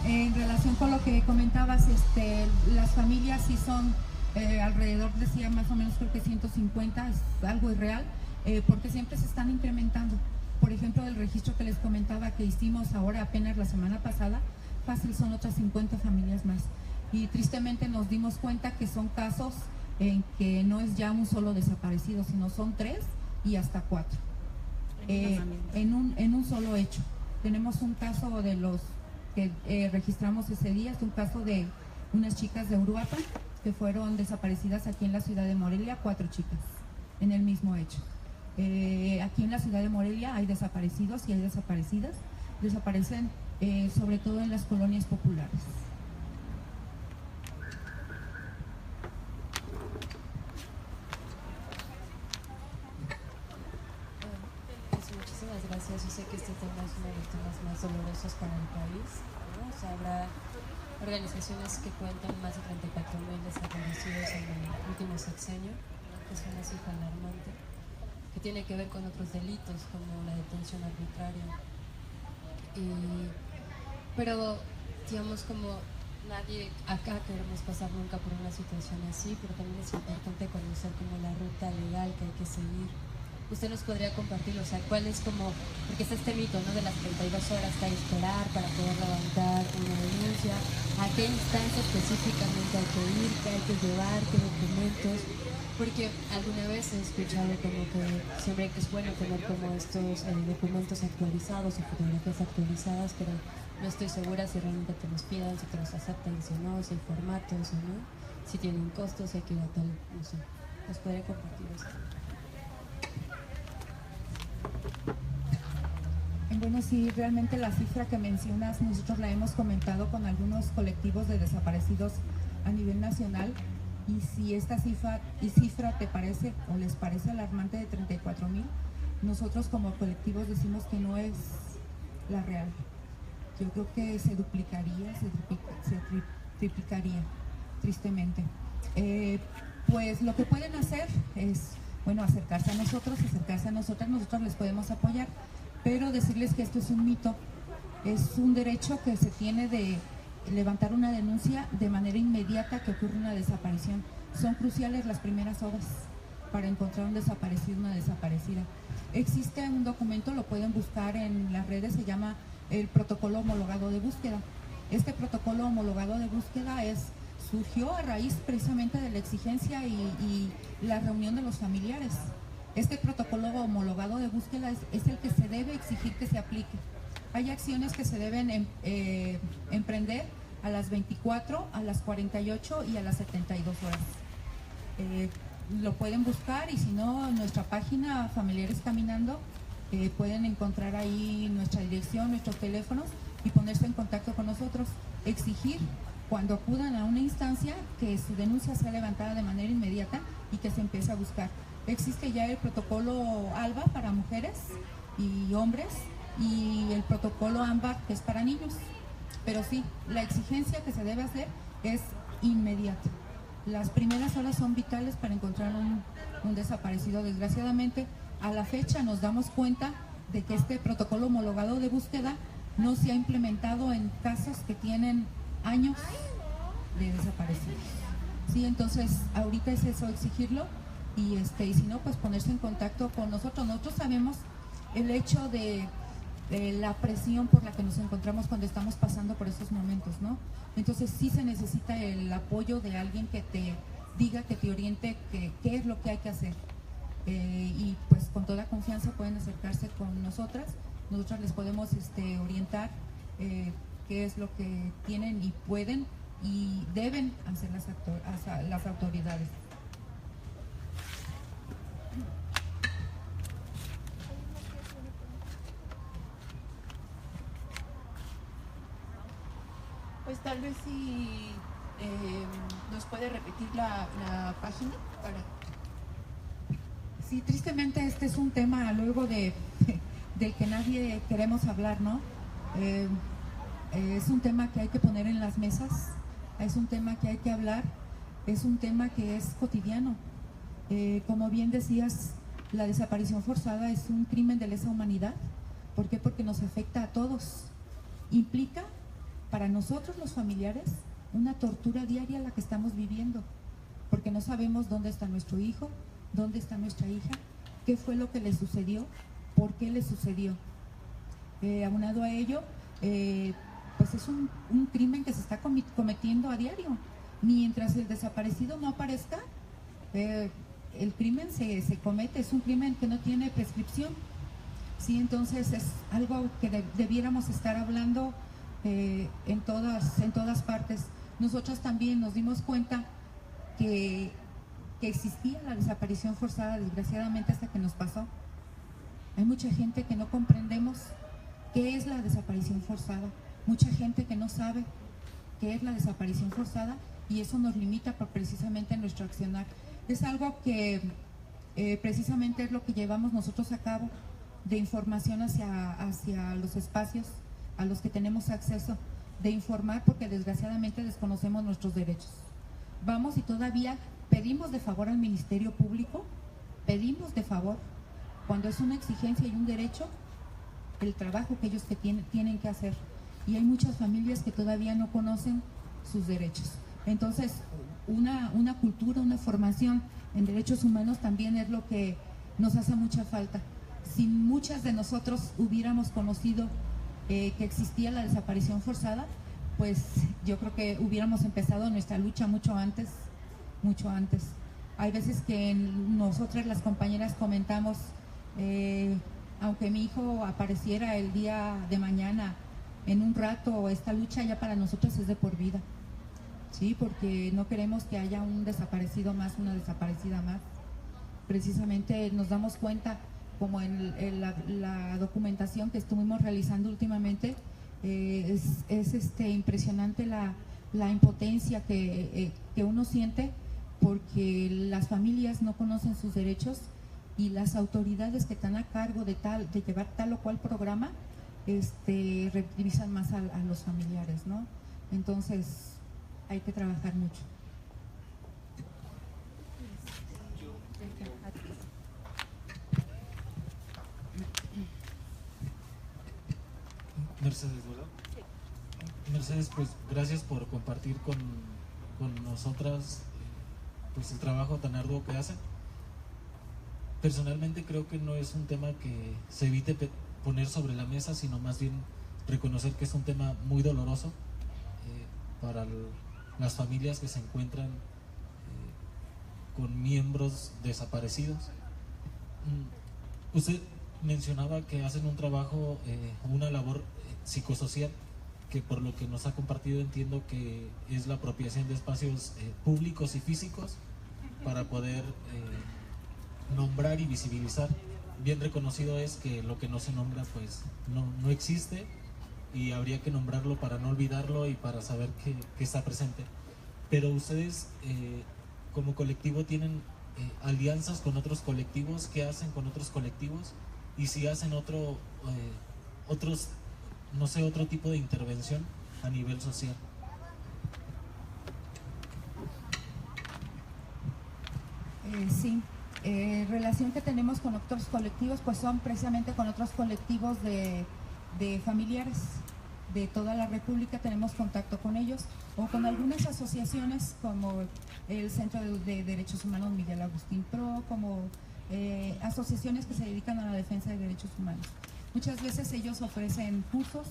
En relación con lo que comentabas, las familias sí son alrededor, decía más o menos creo que 150, es algo irreal, porque siempre se están incrementando. Por ejemplo, el registro que les comentaba que hicimos ahora apenas la semana pasada, fácil son otras 50 familias más. Y tristemente nos dimos cuenta que son casos en que no es ya un solo desaparecido, sino son 3 y hasta 4. En un solo hecho. Tenemos un caso de los que registramos ese día, es un caso de unas chicas de Uruapan que fueron desaparecidas aquí en la ciudad de Morelia, 4 chicas, en el mismo hecho. Aquí en la ciudad de Morelia hay desaparecidos y hay desaparecidas. Desaparecen sobre todo en las colonias populares. Muchísimas gracias. Yo sé que este tema es uno de los temas más dolorosos para el país, ¿no? O sea, habrá organizaciones que cuentan más de 34,000 desaparecidos en el último sexenio, ¿no? Que es una cifra alarmante, que tiene que ver con otros delitos como la detención arbitraria. Pero digamos, como nadie acá queremos pasar nunca por una situación así, pero también es importante conocer como la ruta legal que hay que seguir. Usted nos podría compartir, o sea, cuál es como, porque está este mito, ¿no?, de las 32 horas que hay que esperar para poder levantar una denuncia, a qué instancia específicamente hay que ir, qué hay que llevar, qué documentos, porque alguna vez he escuchado como que siempre que es bueno tener como estos documentos actualizados o fotografías actualizadas, pero no estoy segura si realmente te los pidan, si te los aceptan, si no, si hay formatos o no, si tienen costos, si hay que ir a tal, no sé, ¿nos podría compartir eso? Bueno, sí, realmente la cifra que mencionas nosotros la hemos comentado con algunos colectivos de desaparecidos a nivel nacional. Y si esta cifra te parece o les parece alarmante de 34,000, nosotros como colectivos decimos que no es la real. Yo creo que se duplicaría, se triplicaría, tristemente. Pues lo que pueden hacer es, bueno, acercarse a nosotros, nosotros les podemos apoyar, pero decirles que esto es un mito, es un derecho que se tiene de levantar una denuncia de manera inmediata que ocurre una desaparición. Son cruciales las primeras horas para encontrar un desaparecido, una desaparecida. Existe un documento, lo pueden buscar en las redes, se llama el protocolo homologado de búsqueda. Este protocolo homologado de búsqueda surgió a raíz precisamente de la exigencia y la reunión de los familiares. Este protocolo homologado de búsqueda es el que se debe exigir que se aplique. Hay acciones que se deben emprender a las 24, a las 48 y a las 72 horas. Lo pueden buscar, y si no, en nuestra página Familiares Caminando pueden encontrar ahí nuestra dirección, nuestros teléfonos y ponerse en contacto con nosotros. Exigir cuando acudan a una instancia que su denuncia sea levantada de manera inmediata y que se empiece a buscar. Existe ya el protocolo ALBA para mujeres y hombres y el protocolo AMBAR, que es para niños. Pero sí, la exigencia que se debe hacer es inmediata. Las primeras horas son vitales para encontrar un desaparecido. Desgraciadamente, a la fecha nos damos cuenta de que este protocolo homologado de búsqueda no se ha implementado en casos que tienen años de desaparecidos. Sí, entonces ahorita es eso, exigirlo, y si no, pues ponerse en contacto con nosotros. Nosotros sabemos el hecho de la presión por la que nos encontramos cuando estamos pasando por esos momentos, ¿no? Entonces sí se necesita el apoyo de alguien que te diga, que te oriente qué es lo que hay que hacer. Y pues con toda confianza pueden acercarse con nosotras. Nosotras les podemos orientar qué es lo que tienen y pueden y deben hacer las autoridades. Pues tal vez si nos puede repetir la página para... Sí, tristemente este es un tema luego del que nadie queremos hablar, ¿no? Es un tema que hay que poner en las mesas, es un tema que hay que hablar, es un tema que es cotidiano. Como bien decías, la desaparición forzada es un crimen de lesa humanidad. ¿Por qué? Porque nos afecta a todos. Implica para nosotros los familiares una tortura diaria la que estamos viviendo, porque no sabemos dónde está nuestro hijo, dónde está nuestra hija, qué fue lo que le sucedió, por qué le sucedió. Aunado a ello, pues es un crimen que se está cometiendo a diario. Mientras el desaparecido no aparezca, el crimen se comete, es un crimen que no tiene prescripción. Sí, entonces es algo que debiéramos estar hablando en todas partes. Nosotros también nos dimos cuenta que existía la desaparición forzada, desgraciadamente, hasta que nos pasó. Hay mucha gente que no comprendemos qué es la desaparición forzada, mucha gente que no sabe qué es la desaparición forzada, y eso nos limita precisamente nuestro accionar. Es algo que precisamente es lo que llevamos nosotros a cabo, de información hacia los espacios a los que tenemos acceso, de informar, porque desgraciadamente desconocemos nuestros derechos. Vamos y todavía pedimos de favor al Ministerio Público, pedimos de favor, cuando es una exigencia y un derecho, el trabajo que ellos tienen que hacer. Y hay muchas familias que todavía no conocen sus derechos. Entonces, una cultura, una formación en derechos humanos también es lo que nos hace mucha falta. Si muchas de nosotros hubiéramos conocido que existía la desaparición forzada, pues yo creo que hubiéramos empezado nuestra lucha mucho antes. Hay veces que nosotras las compañeras comentamos, aunque mi hijo apareciera el día de mañana, en un rato, esta lucha ya para nosotros es de por vida, ¿sí? Porque no queremos que haya un desaparecido más, una desaparecida más. Precisamente nos damos cuenta, como en la documentación que estuvimos realizando últimamente, es impresionante la impotencia que uno siente porque las familias no conocen sus derechos y las autoridades que están a cargo de llevar tal o cual programa revisan más a los familiares, ¿no? Entonces hay que trabajar mucho. Mercedes, ¿verdad? Mercedes, pues gracias por compartir con nosotras pues el trabajo tan arduo que hacen. Personalmente creo que no es un tema que se evite poner sobre la mesa, sino más bien reconocer que es un tema muy doloroso para las familias que se encuentran con miembros desaparecidos. Usted mencionaba que hacen un trabajo, una labor psicosocial, que por lo que nos ha compartido entiendo que es la apropiación de espacios públicos y físicos para poder nombrar y visibilizar. Bien reconocido es que lo que no se nombra pues no existe, y habría que nombrarlo para no olvidarlo y para saber que está presente. Pero ustedes como colectivo tienen alianzas con otros colectivos. ¿Qué hacen con otros colectivos? Y si hacen otro tipo de intervención a nivel social. Sí, relación que tenemos con otros colectivos, pues son precisamente con otros colectivos de familiares de toda la República. Tenemos contacto con ellos, o con algunas asociaciones como el Centro de Derechos Humanos Miguel Agustín Pro, como asociaciones que se dedican a la defensa de derechos humanos. Muchas veces ellos ofrecen cursos,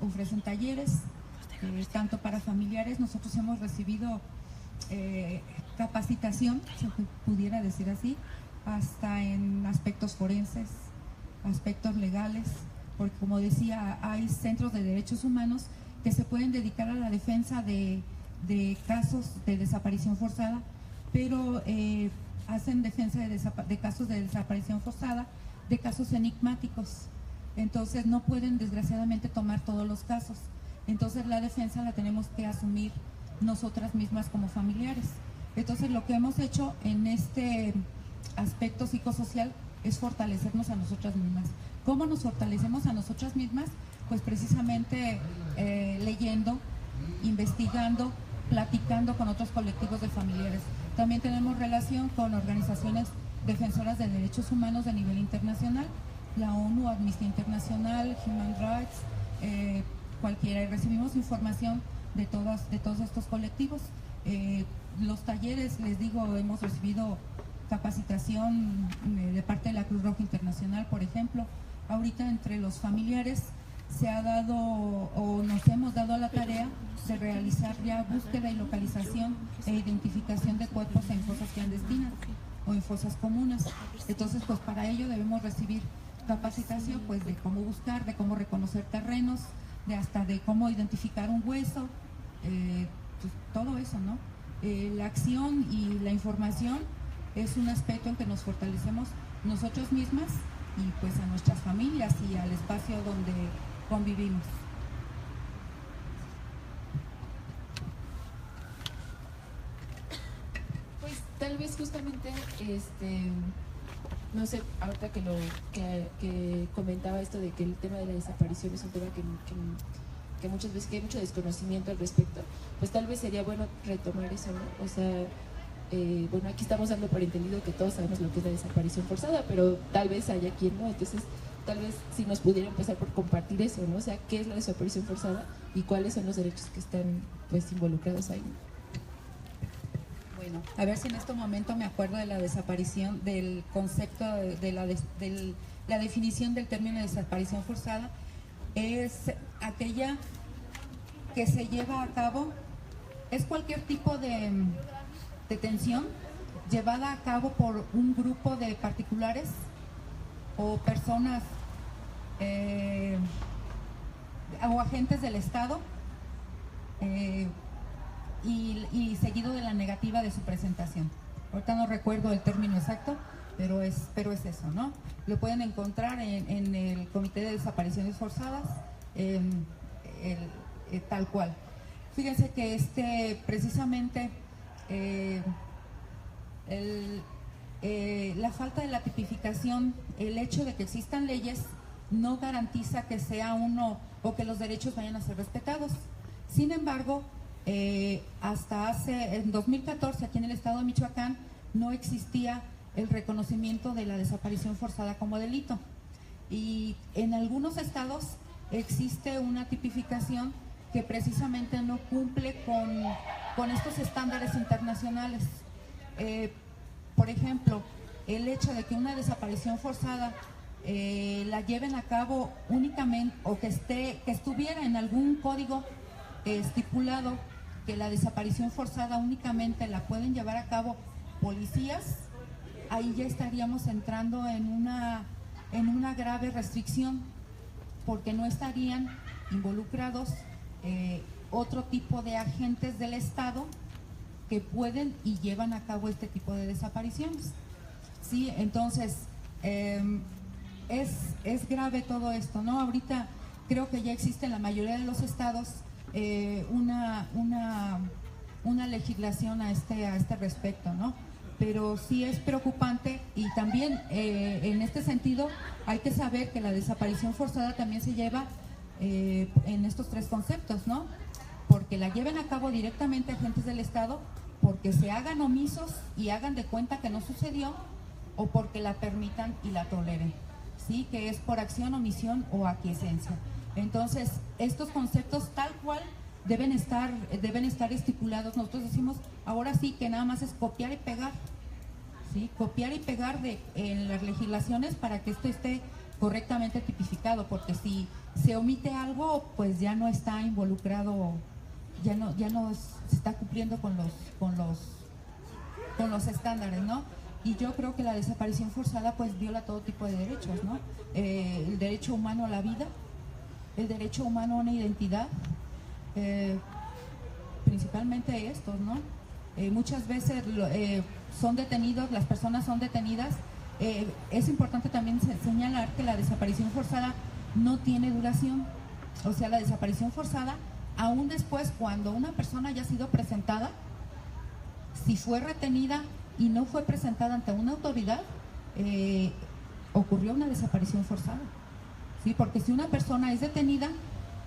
ofrecen talleres, tanto para familiares. Nosotros hemos recibido capacitación, si se pudiera decir así, hasta en aspectos forenses, aspectos legales, porque como decía, hay centros de derechos humanos que se pueden dedicar a la defensa de casos de desaparición forzada, pero hacen defensa de casos de desaparición forzada, de casos enigmáticos. Entonces no pueden desgraciadamente tomar todos los casos. Entonces la defensa la tenemos que asumir nosotras mismas como familiares. Entonces lo que hemos hecho en este aspecto psicosocial es fortalecernos a nosotras mismas. ¿Cómo nos fortalecemos a nosotras mismas? Pues precisamente leyendo, investigando, platicando con otros colectivos de familiares. También tenemos relación con organizaciones defensoras de derechos humanos de nivel internacional, la ONU, Amnistía Internacional, Human Rights, cualquiera, y recibimos información de todos estos colectivos. Los talleres, les digo, hemos recibido capacitación de parte de la Cruz Roja Internacional, por ejemplo. Ahorita entre los familiares se ha dado, o nos hemos dado a la tarea de realizar ya búsqueda y localización e identificación de cuerpos en fosas clandestinas o en fosas comunes. Entonces, pues para ello debemos recibir capacitación, pues de cómo buscar, de cómo reconocer terrenos, de cómo identificar un hueso, pues todo eso, ¿no? La acción y la información es un aspecto en que nos fortalecemos nosotros mismas y pues a nuestras familias y al espacio donde convivimos. Pues tal vez justamente no sé, ahorita que comentaba esto de que el tema de la desaparición es un tema que muchas veces que hay mucho desconocimiento al respecto, pues tal vez sería bueno retomar eso, ¿no? O sea, bueno, aquí estamos dando por entendido que todos sabemos lo que es la desaparición forzada, pero tal vez haya quien no. Entonces tal vez si nos pudiera empezar por compartir eso, ¿no? O sea, ¿qué es la desaparición forzada y cuáles son los derechos que están pues involucrados ahí? Bueno, a ver si en este momento me acuerdo de la desaparición, del concepto de la definición del término de desaparición forzada. Es aquella que se lleva a cabo, es cualquier tipo de detención llevada a cabo por un grupo de particulares o personas o agentes del Estado y seguido de la negativa de su presentación. Ahorita no recuerdo el término exacto, pero es eso, ¿no? Lo pueden encontrar en el Comité de Desapariciones Forzadas, tal cual. Fíjense que precisamente la falta de la tipificación, el hecho de que existan leyes no garantiza que sea uno o que los derechos vayan a ser respetados. Sin embargo, en 2014 aquí en el estado de Michoacán no existía el reconocimiento de la desaparición forzada como delito, y en algunos estados existe una tipificación que precisamente no cumple con estos estándares internacionales. Por ejemplo, el hecho de que una desaparición forzada la lleven a cabo únicamente, o que estuviera en algún código estipulado que la desaparición forzada únicamente la pueden llevar a cabo policías, ahí ya estaríamos entrando en una grave restricción, porque no estarían involucrados otro tipo de agentes del Estado que pueden y llevan a cabo este tipo de desapariciones. Sí, entonces es grave todo esto, ¿no? Ahorita creo que ya existe en la mayoría de los estados una legislación a este respecto, ¿no? Pero sí es preocupante, y también en este sentido hay que saber que la desaparición forzada también se lleva en estos tres conceptos, ¿no? Porque la lleven a cabo directamente agentes del Estado, porque se hagan omisos y hagan de cuenta que no sucedió, o porque la permitan y la toleren, ¿sí? Que es por acción, omisión o aquiescencia. Entonces, estos conceptos tal cual deben estar estipulados. Nosotros decimos, ahora sí que nada más es copiar y pegar, ¿sí? Copiar y pegar en las legislaciones para que esto esté correctamente tipificado, porque si se omite algo, pues ya no está involucrado, ya no se está cumpliendo con los estándares, ¿no? Y yo creo que la desaparición forzada pues viola todo tipo de derechos, ¿no? El derecho humano a la vida, el derecho humano a una identidad, principalmente estos, ¿no? Muchas veces son detenidos, las personas son detenidas. Es importante también señalar que la desaparición forzada no tiene duración. O sea, la desaparición forzada, aún después, cuando una persona ya ha sido presentada, si fue retenida y no fue presentada ante una autoridad, ocurrió una desaparición forzada, ¿sí? Porque si una persona es detenida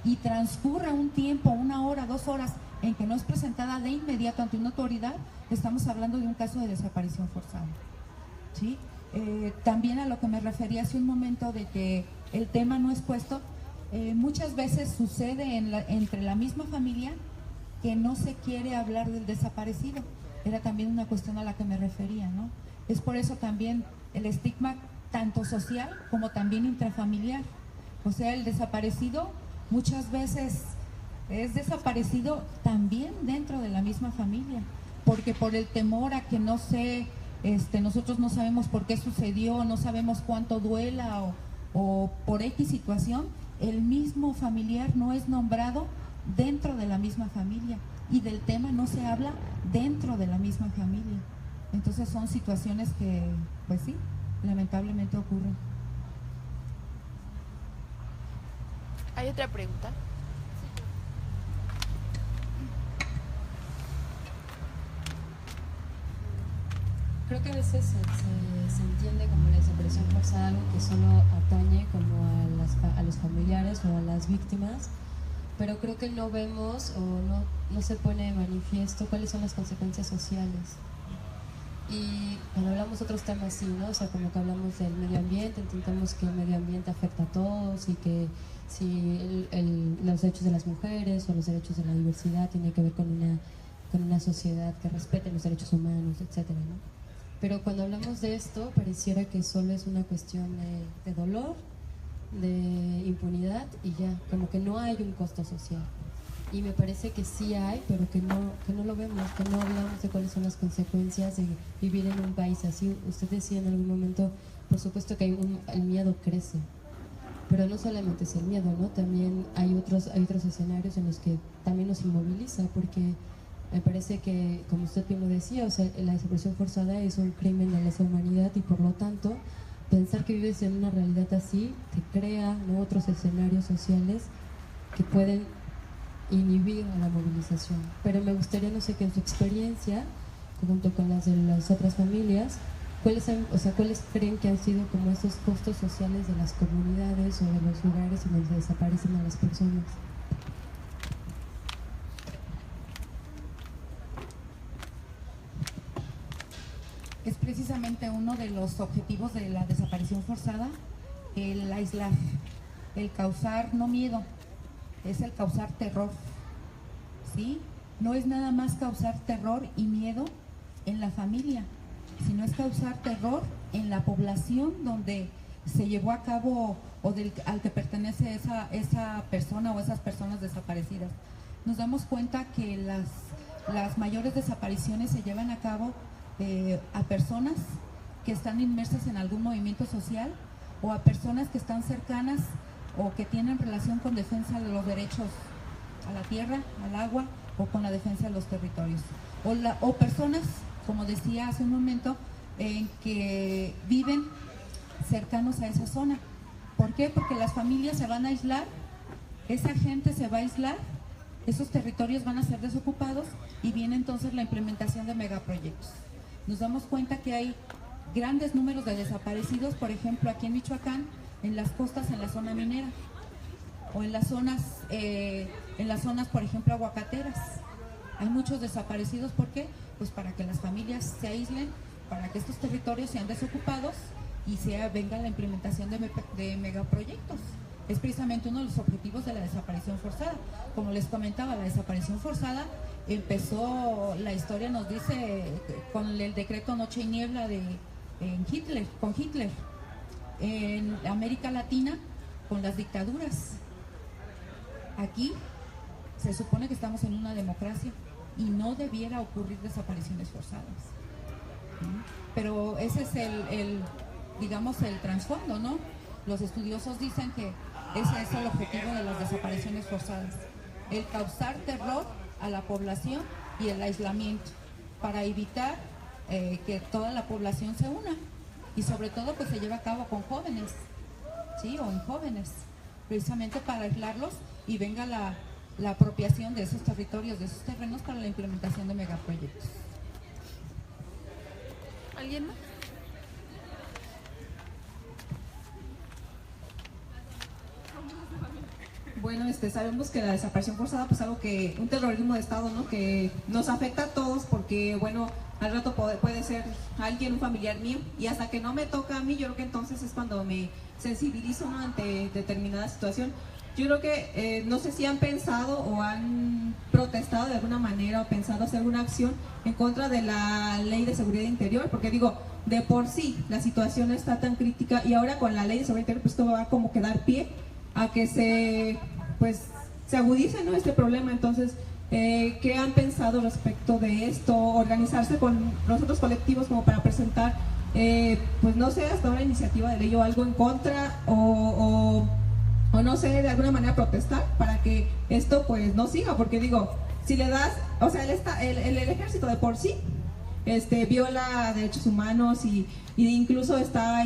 y transcurre un tiempo, 1 hora, 2 horas, en que no es presentada de inmediato ante una autoridad, estamos hablando de un caso de desaparición forzada, ¿sí? También a lo que me refería hace un momento de que el tema no es puesto, muchas veces sucede entre la misma familia que no se quiere hablar del desaparecido. Era también una cuestión a la que me refería, ¿no? Es por eso también el estigma tanto social como también intrafamiliar. O sea, el desaparecido muchas veces es desaparecido también dentro de la misma familia, porque por el temor a que no sé, nosotros no sabemos por qué sucedió, no sabemos cuánto duela o por X situación, el mismo familiar no es nombrado dentro de la misma familia y del tema no se habla dentro de la misma familia. Entonces son situaciones que, pues sí, lamentablemente ocurren. ¿Hay otra pregunta? Creo que a veces se entiende como la desaparición forzada algo que solo atañe como a los familiares o a las víctimas, pero creo que no vemos o no se pone de manifiesto cuáles son las consecuencias sociales. Y cuando hablamos de otros temas, sí, ¿no? O sea, como que hablamos del medio ambiente, entendemos que el medio ambiente afecta a todos y que si los derechos de las mujeres o los derechos de la diversidad tiene que ver con una sociedad que respete los derechos humanos, etcétera, ¿no? Pero cuando hablamos de esto, pareciera que solo es una cuestión de dolor, de impunidad y ya, como que no hay un costo social. Y me parece que sí hay, pero que no lo vemos, que no hablamos de cuáles son las consecuencias de vivir en un país así. Usted decía en algún momento, por supuesto que el miedo crece, pero no solamente es el miedo, ¿no? También hay otros escenarios en los que también nos inmoviliza, porque me parece que, como usted bien lo decía, o sea, la desaparición forzada es un crimen de lesa humanidad y por lo tanto pensar que vives en una realidad así te crea, ¿no?, otros escenarios sociales que pueden inhibir a la movilización. Pero me gustaría, no sé, que en su experiencia, junto con las de las otras familias, ¿cuáles creen que han sido como esos costos sociales de las comunidades o de los lugares en donde desaparecen a las personas? Es precisamente uno de los objetivos de la desaparición forzada, el aislar, el causar no miedo, es el causar terror, ¿sí? No es nada más causar terror y miedo en la familia, sino es causar terror en la población donde se llevó a cabo o al que pertenece esa persona o esas personas desaparecidas. Nos damos cuenta que las mayores desapariciones se llevan a cabo a personas que están inmersas en algún movimiento social o a personas que están cercanas o que tienen relación con defensa de los derechos a la tierra, al agua o con la defensa de los territorios. O personas, como decía hace un momento, que viven cercanos a esa zona. ¿Por qué? Porque las familias se van a aislar, esa gente se va a aislar, esos territorios van a ser desocupados y viene entonces la implementación de megaproyectos. Nos damos cuenta que hay grandes números de desaparecidos, por ejemplo, aquí en Michoacán, en las costas, en la zona minera, o en las zonas, por ejemplo, aguacateras. Hay muchos desaparecidos, ¿por qué? Pues para que las familias se aíslen, para que estos territorios sean desocupados y venga la implementación de megaproyectos. Es precisamente uno de los objetivos de la desaparición forzada. Como les comentaba, la desaparición forzada empezó, la historia nos dice, con el decreto Noche y Niebla con Hitler. En América Latina, con las dictaduras. Aquí se supone que estamos en una democracia y no debiera ocurrir desapariciones forzadas. Pero ese es el trasfondo, ¿no? Los estudiosos dicen que ese es el objetivo de las desapariciones forzadas, el causar terror a la población y el aislamiento para evitar que toda la población se una y sobre todo que se lleve a cabo con jóvenes, ¿sí? O en jóvenes, precisamente para aislarlos y venga la apropiación de esos territorios, de esos terrenos para la implementación de megaproyectos. ¿Alguien más? Bueno, sabemos que la desaparición forzada pues algo que, un terrorismo de Estado, ¿no? Que nos afecta a todos porque, bueno, al rato puede ser alguien, un familiar mío, y hasta que no me toca a mí, yo creo que entonces es cuando me sensibilizo, ¿no? Ante determinada situación. Yo creo que, no sé si han pensado o han protestado de alguna manera o pensado hacer alguna acción en contra de la Ley de Seguridad Interior, porque digo, de por sí la situación está tan crítica y ahora con la Ley de Seguridad Interior pues esto va a como que dar pie a que se agudice, ¿no? Este problema. Entonces, ¿qué han pensado respecto de esto? Organizarse con los otros colectivos como para presentar, pues no sé, hasta una iniciativa de ley o algo en contra o no sé, de alguna manera protestar para que esto pues no siga, porque digo, si le das, o sea, el ejército de por sí viola derechos humanos y incluso está